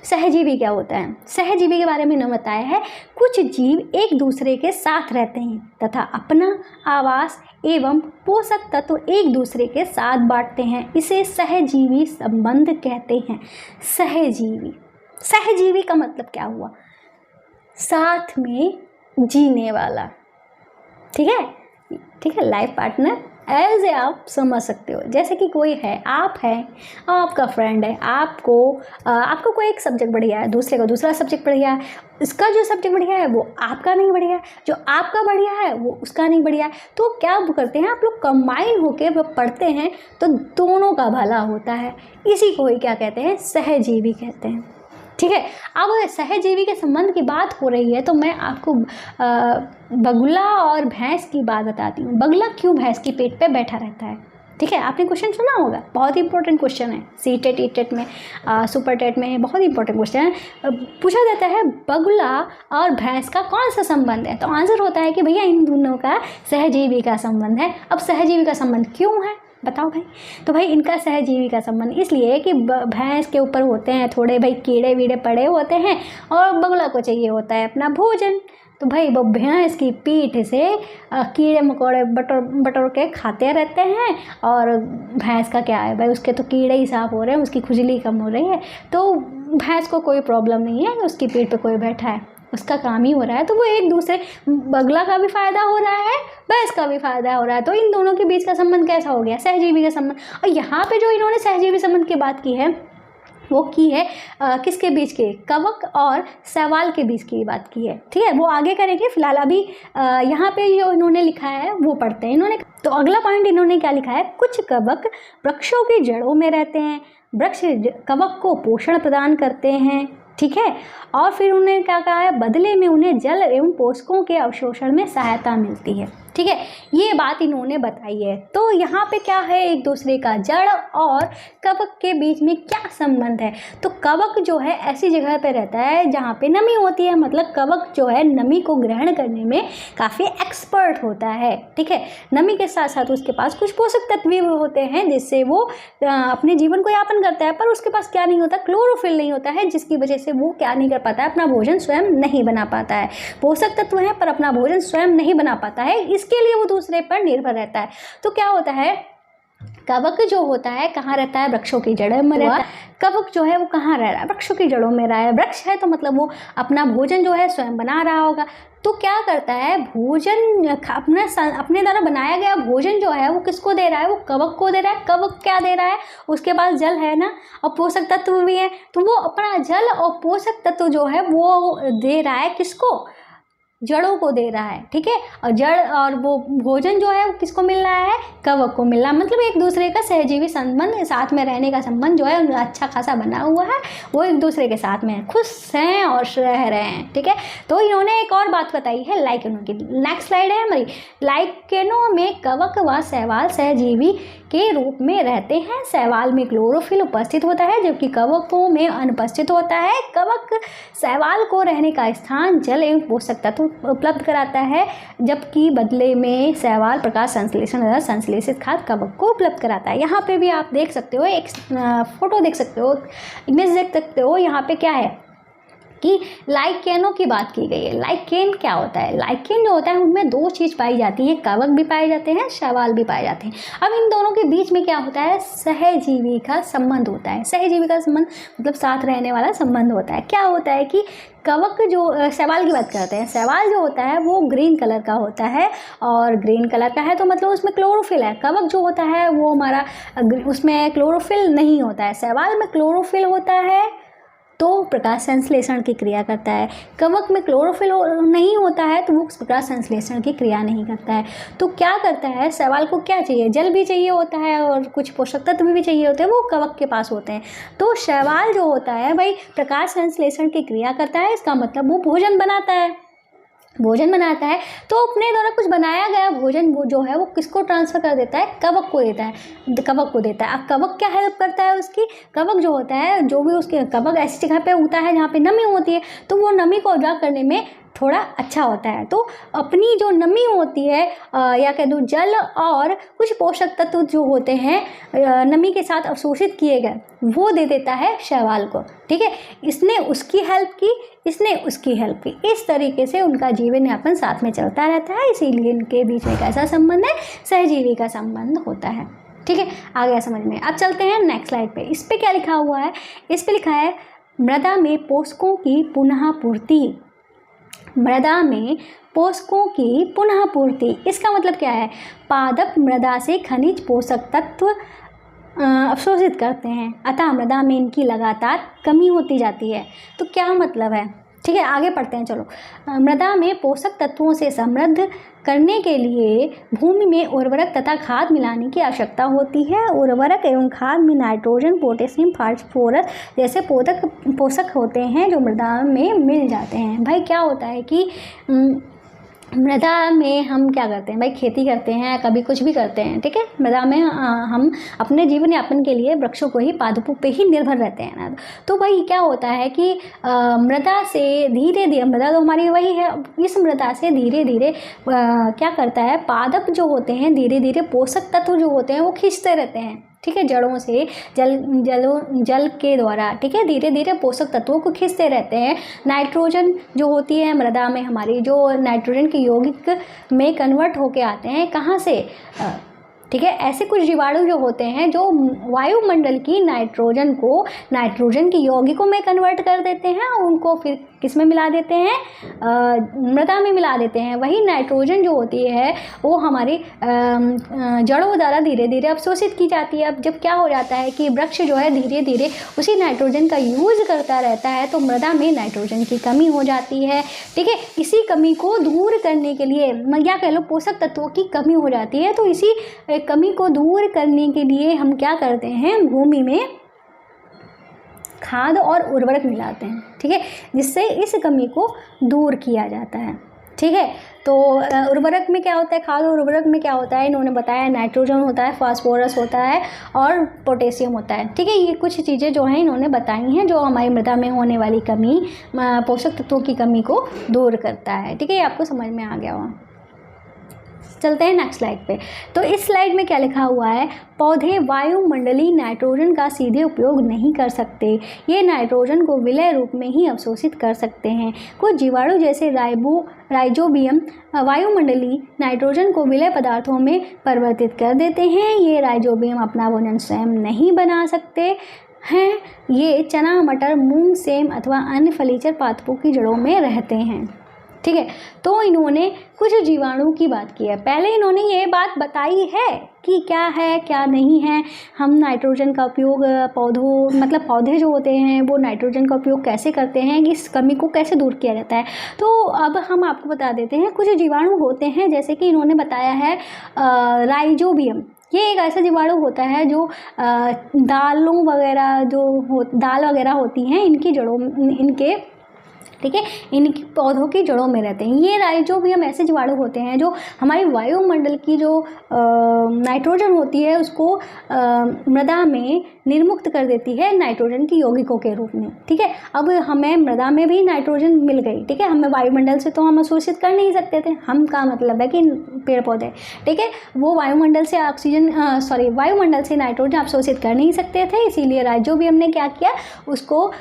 A: सहजीवी क्या होता है? सहजीवी के बारे में इन्होंने बताया है, कुछ जीव एक दूसरे के साथ रहते हैं तथा अपना आवास एवं पोषक तत्व एक दूसरे के साथ बांटते हैं। इसे सहजीवी संबंध कहते हैं। सहजीवी का मतलब क्या हुआ? साथ में जीने वाला, ठीक है, लाइफ पार्टनर ऐसे आप समझ सकते हो। जैसे कि कोई है, आप हैं, आपका फ्रेंड है, आपको कोई एक सब्जेक्ट बढ़िया है, दूसरे को दूसरा सब्जेक्ट बढ़िया है। इसका जो सब्जेक्ट बढ़िया है वो आपका नहीं बढ़िया है, जो आपका बढ़िया है वो उसका नहीं बढ़िया है। तो क्या करते हैं आप लोग, कंबाइन होके वो पढ़ते हैं तो दोनों का भला होता है। इसी को ही क्या कहते हैं? सहजीवी कहते हैं, ठीक है। अब सहजीवी के संबंध की बात हो रही है तो मैं आपको बगुला और भैंस की बात बताती हूँ। बगुला क्यों भैंस की पेट पे बैठा रहता है? ठीक है, आपने क्वेश्चन सुना होगा, बहुत ही इंपॉर्टेंट क्वेश्चन है। सीटेट, ईटेट में, सुपर टेट में बहुत इंपॉर्टेंट क्वेश्चन है। पूछा जाता है बगुला और भैंस का कौन सा संबंध है? तो आंसर होता है कि भैया इन दोनों का सहजीवी का संबंध है। अब सहजीवी का संबंध क्यों है बताओ भाई। तो भाई इनका सहजीवी का संबंध इसलिए कि भैंस के ऊपर होते हैं थोड़े भाई कीड़े वीड़े पड़े होते हैं और बगुला को चाहिए होता है अपना भोजन। तो भाई वो भैंस की पीठ से कीड़े मकोड़े बटोर के खाते रहते हैं और भैंस का क्या है भाई, उसके तो कीड़े ही साफ हो रहे हैं, उसकी खुजली कम हो रही है, तो भैंस को कोई प्रॉब्लम नहीं है, उसकी पीठ पे कोई बैठा है, उसका काम ही हो रहा है। तो वो एक दूसरे, बगुला का भी फ़ायदा हो रहा है, भैंस का भी फ़ायदा हो रहा है। तो इन दोनों के बीच का संबंध कैसा हो गया? सहजीवी का संबंध। और यहाँ पे जो इन्होंने सहजीवी संबंध की बात की है वो की है किसके बीच के? कवक और शैवाल के बीच की बात की है, ठीक है। वो आगे करेंगे, फिलहाल अभी यहाँ पे जो इन्होंने लिखा है वो पढ़ते हैं इन्होंने। तो अगला पॉइंट इन्होंने क्या लिखा है? कुछ कवक वृक्षों की जड़ों में रहते हैं, वृक्ष कवक को पोषण प्रदान करते हैं, ठीक है। और फिर उन्होंने क्या कहा है, बदले में उन्हें जल एवं पोषकों के अवशोषण में सहायता मिलती है। ठीक है, ये बात इन्होंने बताई है। तो यहाँ पे क्या है, एक दूसरे का जड़ और कवक के बीच में क्या संबंध है। तो कवक जो है ऐसी जगह पे रहता है जहाँ पे नमी होती है, मतलब कवक जो है नमी को ग्रहण करने में काफ़ी एक्सपर्ट होता है। ठीक है, नमी के साथ साथ उसके पास कुछ पोषक तत्व भी होते हैं जिससे वो अपने जीवन को यापन करता है, पर उसके पास क्या नहीं होता, क्लोरोफिल नहीं होता है, जिसकी वजह से वो क्या नहीं कर पाता है, अपना भोजन स्वयं नहीं बना पाता है। पोषक तत्व है पर अपना भोजन स्वयं नहीं बना पाता है, इसके लिए वो दूसरे पर निर्भर रहता है। तो क्या होता है, कवक जो होता है कहाँ रहता है, वृक्षों की जड़ों में रहता है। कवक जो है वो कहाँ रह रहा है, वृक्षों की जड़ों में रहा है। वृक्ष है तो मतलब वो अपना भोजन जो है स्वयं बना रहा होगा। तो क्या करता है, भोजन अपने द्वारा बनाया गया भोजन जो है वो किसको दे रहा है, वो कवक को दे रहा है। कवक क्या दे रहा है, उसके पास जल है ना और पोषक तत्व भी है, तो वो अपना जल और पोषक तत्व जो है वो दे रहा है किसको, जड़ों को दे रहा है। ठीक है, और जड़ और वो भोजन जो है वो किसको मिल रहा है, कवक को मिल रहा है। मतलब एक दूसरे का सहजीवी संबंध, साथ में रहने का संबंध जो है अच्छा खासा बना हुआ है, वो एक दूसरे के साथ में खुश हैं और रह रहे हैं। ठीक है, तो इन्होंने एक और बात बताई है लाइकेनों की। नेक्स्ट स्लाइड है हमारी। लाइकेनों में कवक व शैवाल सहजीवी के रूप में रहते हैं। शैवाल में क्लोरोफिल उपस्थित होता है जबकि कवकों में अनुपस्थित होता है। कवक शैवाल को रहने का स्थान, जल एवं पोषक तत्व उपलब्ध कराता है, जबकि बदले में शैवाल प्रकाश संश्लेषण द्वारा संश्लेषित खाद्य कवक को उपलब्ध कराता है। यहाँ पे भी आप देख सकते हो, एक फोटो देख सकते हो, इमेज देख सकते हो। यहाँ पे क्या है कि लाइकेनों की बात की गई है। लाइकेन क्या होता है, लाइकेन जो होता है उनमें दो चीज़ पाई जाती है, कवक भी पाए जाते हैं, शैवाल भी पाए जाते हैं। अब इन दोनों के बीच में क्या होता है, सहजीवी का संबंध होता है। सहजीवी का संबंध मतलब साथ रहने वाला संबंध होता है। क्या होता है कि कवक जो, शैवाल की बात करते हैं, शैवाल जो होता है वो ग्रीन कलर का होता है, और ग्रीन कलर का है तो मतलब उसमें क्लोरोफिल है। कवक जो होता है वो हमारा, उसमें क्लोरोफिल नहीं होता है। शैवाल में क्लोरोफिल होता है तो प्रकाश संश्लेषण की क्रिया करता है। कवक में क्लोरोफिल नहीं होता है तो वो प्रकाश संश्लेषण की क्रिया नहीं करता है। तो क्या करता है, शैवाल को क्या चाहिए, जल भी चाहिए होता है और कुछ पोषक तत्व भी चाहिए होते हैं, वो कवक के पास होते हैं। तो शैवाल जो होता है भाई प्रकाश संश्लेषण की क्रिया करता है, इसका मतलब वो भोजन बनाता है। भोजन बनाता है तो अपने द्वारा कुछ बनाया गया भोजन वो जो है वो किसको ट्रांसफ़र कर देता है, कवक को देता है, कवक को देता है। अब कवक क्या हेल्प करता है उसकी, कवक जो होता है, जो भी उसके, कवक ऐसी जगह पे होता है जहाँ पे नमी होती है, तो वो नमी को अब्जॉर्ब करने में थोड़ा अच्छा होता है। तो अपनी जो नमी होती है या कह दूँ जल और कुछ पोषक तत्व जो होते हैं नमी के साथ अवशोषित किए गए, वो दे देता है शैवाल को। ठीक है, इसने उसकी हेल्प की, इसने उसकी हेल्प की, इस तरीके से उनका जीवन यापन साथ में चलता रहता है। इसीलिए इनके बीच में कैसा संबंध है, सहजीवी का संबंध होता है। ठीक है, आ गया समझ में। अब चलते हैं नेक्स्ट स्लाइड पे। इस पे क्या लिखा हुआ है, इस पे लिखा है मृदा में पोषकों की पुनः पूर्ति। मृदा में पोषकों की पुनः पूर्ति, इसका मतलब क्या है, पादप मृदा से खनिज पोषक तत्व अवशोषित करते हैं, अतः मृदा में इनकी लगातार कमी होती जाती है। तो क्या मतलब है, ठीक है आगे पढ़ते हैं चलो। मृदा में पोषक तत्वों से समृद्ध करने के लिए भूमि में उर्वरक तथा खाद मिलाने की आवश्यकता होती है। उर्वरक एवं खाद में नाइट्रोजन, पोटेशियम, फास्फोरस जैसे पोषक होते हैं जो मृदा में मिल जाते हैं। भाई क्या होता है कि मृदा में हम क्या करते हैं भाई, खेती करते हैं, कभी कुछ भी करते हैं। ठीक है, मृदा में हम अपने जीवन यापन के लिए वृक्षों को ही, पादपों पे ही निर्भर रहते हैं ना। तो भाई क्या होता है कि मृदा से धीरे धीरे, मृदा तो हमारी वही है, इस मृदा से धीरे धीरे क्या करता है, पादप जो होते हैं धीरे धीरे पोषक तत्व जो होते हैं वो खींचते रहते हैं। ठीक है, जड़ों से जल के द्वारा, ठीक है, धीरे धीरे पोषक तत्वों को खींचते रहते हैं। नाइट्रोजन जो होती है मृदा में हमारी, जो नाइट्रोजन की यौगिक में कन्वर्ट होके आते हैं, कहाँ से, ठीक है, ऐसे कुछ जीवाणु जो होते हैं जो वायुमंडल की नाइट्रोजन को नाइट्रोजन की यौगिकों में कन्वर्ट कर देते हैं और उनको फिर किस में मिला देते हैं, मृदा में मिला देते हैं। वही नाइट्रोजन जो होती है वो हमारी जड़ों द्वारा धीरे धीरे अवशोषित की जाती है। अब जब क्या हो जाता है कि वृक्ष जो है धीरे धीरे उसी नाइट्रोजन का यूज़ करता रहता है तो मृदा में नाइट्रोजन की कमी हो जाती है। ठीक है, इसी कमी को दूर करने के लिए, या कह लो पोषक तत्वों की कमी हो जाती है, तो इसी कमी को दूर करने के लिए हम क्या करते हैं, भूमि में खाद और उर्वरक मिलाते हैं, ठीक है, जिससे इस कमी को दूर किया जाता है, ठीक है। तो उर्वरक में क्या होता है, खाद और उर्वरक में क्या होता है, इन्होंने बताया नाइट्रोजन होता है, फास्फोरस होता है और पोटेशियम होता है, ठीक है। ये कुछ चीज़ें जो हैं इन्होंने बताई हैं जो हमारी मृदा में होने वाली कमी, पोषक तत्वों की कमी को दूर करता है, ठीक है। ये आपको समझ में आ गया होगा। चलते हैं नेक्स्ट स्लाइड पे। तो इस स्लाइड में क्या लिखा हुआ है, पौधे वायुमंडलीय नाइट्रोजन का सीधे उपयोग नहीं कर सकते, ये नाइट्रोजन को विलय रूप में ही अवशोषित कर सकते हैं। कुछ जीवाणु जैसे राइजोबियम वायुमंडलीय नाइट्रोजन को विलय पदार्थों में परिवर्तित कर देते हैं। ये राइजोबियम अपना भोजन स्वयं नहीं बना सकते हैं, ये चना, मटर, मूंग, सेम अथवा अन्य फलीचर पादपों की जड़ों में रहते हैं, ठीक है। तो इन्होंने कुछ जीवाणु की बात की है। पहले इन्होंने ये बात बताई है कि क्या है क्या नहीं है, हम नाइट्रोजन का उपयोग पौधे जो होते हैं वो नाइट्रोजन का उपयोग कैसे करते हैं, कि इस कमी को कैसे दूर किया जाता है। तो अब हम आपको बता देते हैं, कुछ जीवाणु होते हैं जैसे कि इन्होंने बताया है राइजोबियम। ये एक ऐसा जीवाणु होता है जो दाल वगैरह होती हैं इनकी जड़ों, इनके, ठीक है, इन पौधों की जड़ों में रहते हैं। ये राइजोबियम ऐसे जीवाणु होते हैं जो हमारी वायुमंडल की जो नाइट्रोजन होती है उसको मृदा में निर्मुक्त कर देती है नाइट्रोजन की यौगिकों के रूप में, ठीक है। अब हमें मृदा में भी नाइट्रोजन मिल गई, ठीक है, हमें वायुमंडल से तो हम अवशोषित कर नहीं सकते थे, हम का मतलब है कि पेड़ पौधे, ठीक है, वो वायुमंडल से वायुमंडल से नाइट्रोजन अवशोषित कर नहीं सकते थे, इसीलिए राइजोबियम ने क्या किया, उसको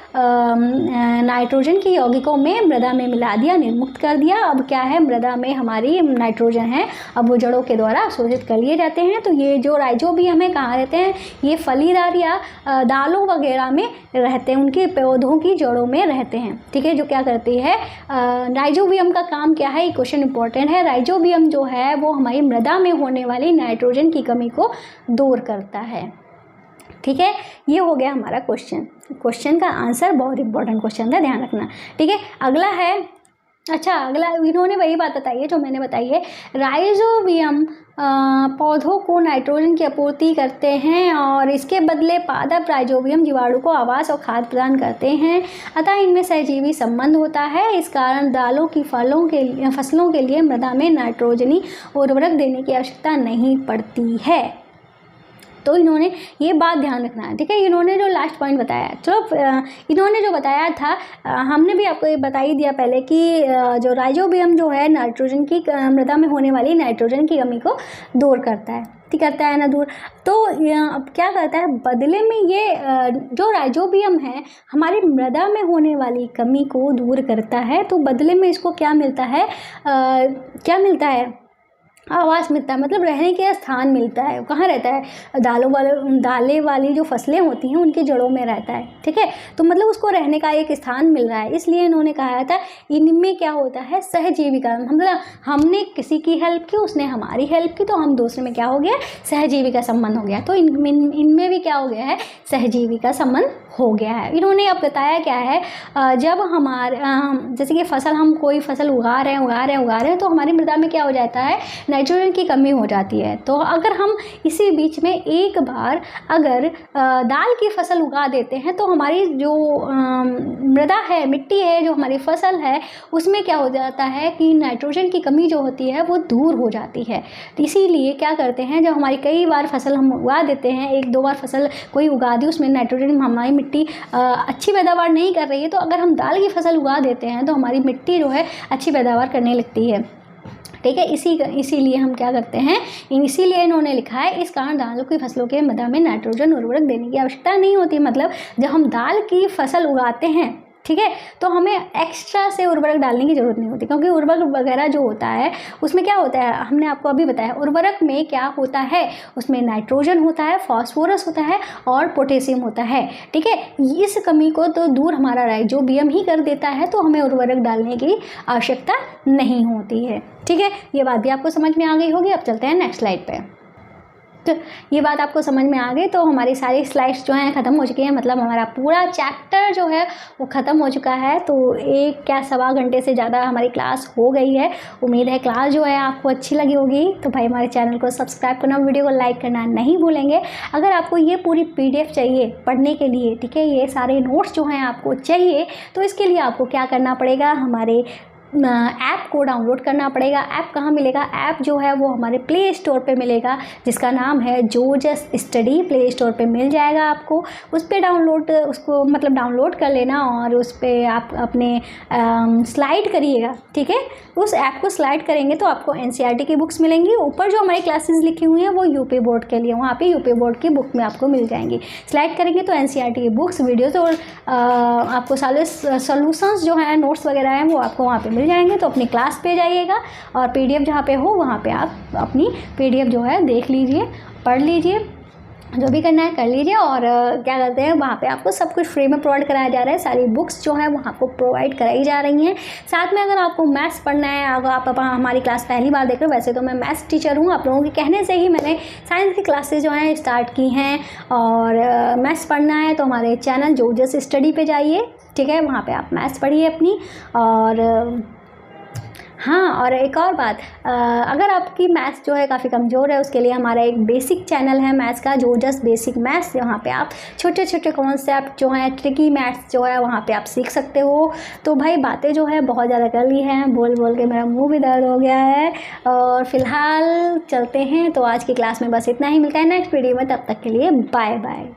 A: नाइट्रोजन की यौगिकों में मृदा में मिला दिया, निर्मुक्त कर दिया। अब क्या है, मृदा में हमारी नाइट्रोजन है, अब वो जड़ों के द्वारा अवशोषित कर लिए जाते हैं। तो ये जो राइजोबियम है कहाँ रहते हैं, ये फलीदार या दालों वगैरह में रहते हैं, उनके पौधों की जड़ों में रहते हैं, ठीक है। जो क्या करती है, राइजोबियम का काम क्या है, ये क्वेश्चन इंपॉर्टेंट है। राइजोबियम जो है वो हमारी मृदा में होने वाली नाइट्रोजन की कमी को दूर करता है, ठीक है। ये हो गया हमारा क्वेश्चन का आंसर, बहुत इंपॉर्टेंट क्वेश्चन है, ध्यान रखना, ठीक है। अगला है, अगला इन्होंने वही बात बताई है जो मैंने बताई है, राइजोबियम पौधों को नाइट्रोजन की आपूर्ति करते हैं और इसके बदले पादप राइजोबियम जीवाणु को आवास और खाद्य प्रदान करते हैं, अतः इनमें सहजीवी संबंध होता है। इस कारण दालों की फसलों के लिए मृदा में नाइट्रोजनी उर्वरक देने की आवश्यकता नहीं पड़ती है। तो इन्होंने ये बात ध्यान रखना है, ठीक है। इन्होंने जो लास्ट पॉइंट बताया, चलो इन्होंने जो बताया था, हमने भी आपको ये बता ही दिया पहले कि जो राइजोबियम जो है नाइट्रोजन की, मृदा में होने वाली नाइट्रोजन की कमी को दूर करता है, ठीक करता है ना दूर। तो अब क्या करता है, बदले में ये जो राइजोबियम है हमारी मृदा में होने वाली कमी को दूर करता है, तो बदले में इसको क्या मिलता है, आवास मिलता है, मतलब रहने के स्थान मिलता है। कहाँ रहता है, दालें वाली जो फसलें होती हैं उनकी जड़ों में रहता है, ठीक है। तो मतलब उसको रहने का एक स्थान मिल रहा है, इसलिए इन्होंने कहा था इनमें क्या होता है, सहजीविका, मतलब हमने किसी की हेल्प की, उसने हमारी हेल्प की, तो हम दूसरे में क्या हो गया, सहजीविका संबंध हो गया। तो इनमें भी क्या हो गया है, सहजीविका संबंध हो गया है। इन्होंने अब बताया क्या है, जब हमारे जैसे कि हम कोई फसल उगा रहे हैं तो हमारी मृदा में क्या हो जाता है, नाइट्रोजन की कमी हो जाती है। तो अगर हम इसी बीच में एक बार अगर दाल की फसल उगा देते हैं तो हमारी जो मृदा है, मिट्टी है, जो हमारी फसल है, उसमें क्या हो जाता है कि नाइट्रोजन की कमी जो होती है वो दूर हो जाती है। तो इसीलिए क्या करते हैं, जब हमारी कई बार फसल हम उगा देते हैं, एक दो बार फसल कोई उगा दी, उसमें नाइट्रोजन हमारी मिट्टी अच्छी पैदावार नहीं कर रही है, तो अगर हम दाल की फसल उगा देते हैं तो हमारी मिट्टी जो है अच्छी पैदावार करने लगती है, ठीक है। इसीलिए हम क्या करते हैं, इसीलिए इन्होंने लिखा है, इस कारण दालों की फसलों के मृदा में नाइट्रोजन उर्वरक देने की आवश्यकता नहीं होती। मतलब जब हम दाल की फसल उगाते हैं, ठीक है, तो हमें एक्स्ट्रा से उर्वरक डालने की ज़रूरत नहीं होती, क्योंकि उर्वरक वगैरह जो होता है उसमें क्या होता है, हमने आपको अभी बताया, उर्वरक में क्या होता है, उसमें नाइट्रोजन होता है, फास्फोरस होता है और पोटेशियम होता है, ठीक है। इस कमी को तो दूर हमारा राइजोबियम ही कर देता है, तो हमें उर्वरक डालने की आवश्यकता नहीं होती है, ठीक है। ये बात भी आपको समझ में आ गई होगी। अब चलते हैं नेक्स्ट स्लाइड पे। ये बात आपको समझ में आ गई। तो हमारी सारी स्लाइड्स जो हैं ख़त्म हो चुकी हैं, मतलब हमारा पूरा चैप्टर जो है वो ख़त्म हो चुका है। तो 1 क्या सवा घंटे से ज़्यादा हमारी क्लास हो गई है। उम्मीद है क्लास जो है आपको अच्छी लगी होगी। तो भाई हमारे चैनल को सब्सक्राइब करना, वीडियो को लाइक करना नहीं भूलेंगे। अगर आपको ये पूरी PDF चाहिए पढ़ने के लिए, ठीक है, ये सारे नोट्स जो हैं आपको चाहिए, तो इसके लिए आपको क्या करना पड़ेगा, हमारे ऐप को डाउनलोड करना पड़ेगा। ऐप कहाँ मिलेगा? ऐप जो है वो हमारे प्ले स्टोर पे मिलेगा, जिसका नाम है जोजस स्टडी। प्ले स्टोर पे मिल जाएगा आपको, उस पर उसको मतलब डाउनलोड कर लेना और उस पर आप अपने स्लाइड करिएगा, ठीक है। उस ऐप को स्लाइड करेंगे तो आपको NCERT की बुक्स मिलेंगी। ऊपर जो हमारी क्लासेस लिखी हुई हैं वो यूपी बोर्ड के लिए, वहाँ पे यूपी बोर्ड की बुक में आपको मिल जाएंगी। स्लाइड करेंगे तो NCERT की बुक्स, वीडियोज़ और आपको सारे सोल्यूशंस जो हैं, नोट्स वगैरह हैं, वो आपको वहाँ पे मिल जाएंगे। तो अपनी क्लास पे जाइएगा और PDF जहाँ पे हो वहाँ पे आप अपनी PDF जो है देख लीजिए, पढ़ लीजिए, जो भी करना है कर लीजिए। और क्या करते हैं, वहाँ पे आपको सब कुछ फ्री में प्रोवाइड कराया जा रहा है। सारी बुक्स जो है वो आपको प्रोवाइड कराई जा रही हैं। साथ में अगर आपको मैथ्स पढ़ना है, अगर आप हमारी क्लास पहली बार देख रहे हो, वैसे तो मैं मैथ्स टीचर हूँ, आप लोगों के कहने से ही मैंने साइंस की क्लासेज जो हैं स्टार्ट की हैं। और मैथ्स पढ़ना है तो हमारे चैनल जोजस स्टडी पे जाइए, ठीक है, वहाँ पर आप मैथ्स पढ़िए अपनी। और हाँ, और एक और बात, अगर आपकी मैथ्स जो है काफ़ी कमज़ोर है, उसके लिए हमारा एक बेसिक चैनल है मैथ्स का, जोजस बेसिक मैथ्स। यहाँ पे आप छोटे छोटे कॉन्सेप्ट जो हैं, ट्रिकी मैथ्स जो है वहाँ पे आप सीख सकते हो। तो भाई बातें जो है बहुत ज़्यादा कर ली हैं, बोल बोल के मेरा मुंह भी दर्द हो गया है। और फिलहाल चलते हैं। तो आज की क्लास में बस इतना ही, मिलता है नेक्स्ट वीडियो में, तब तक के लिए बाय बाय।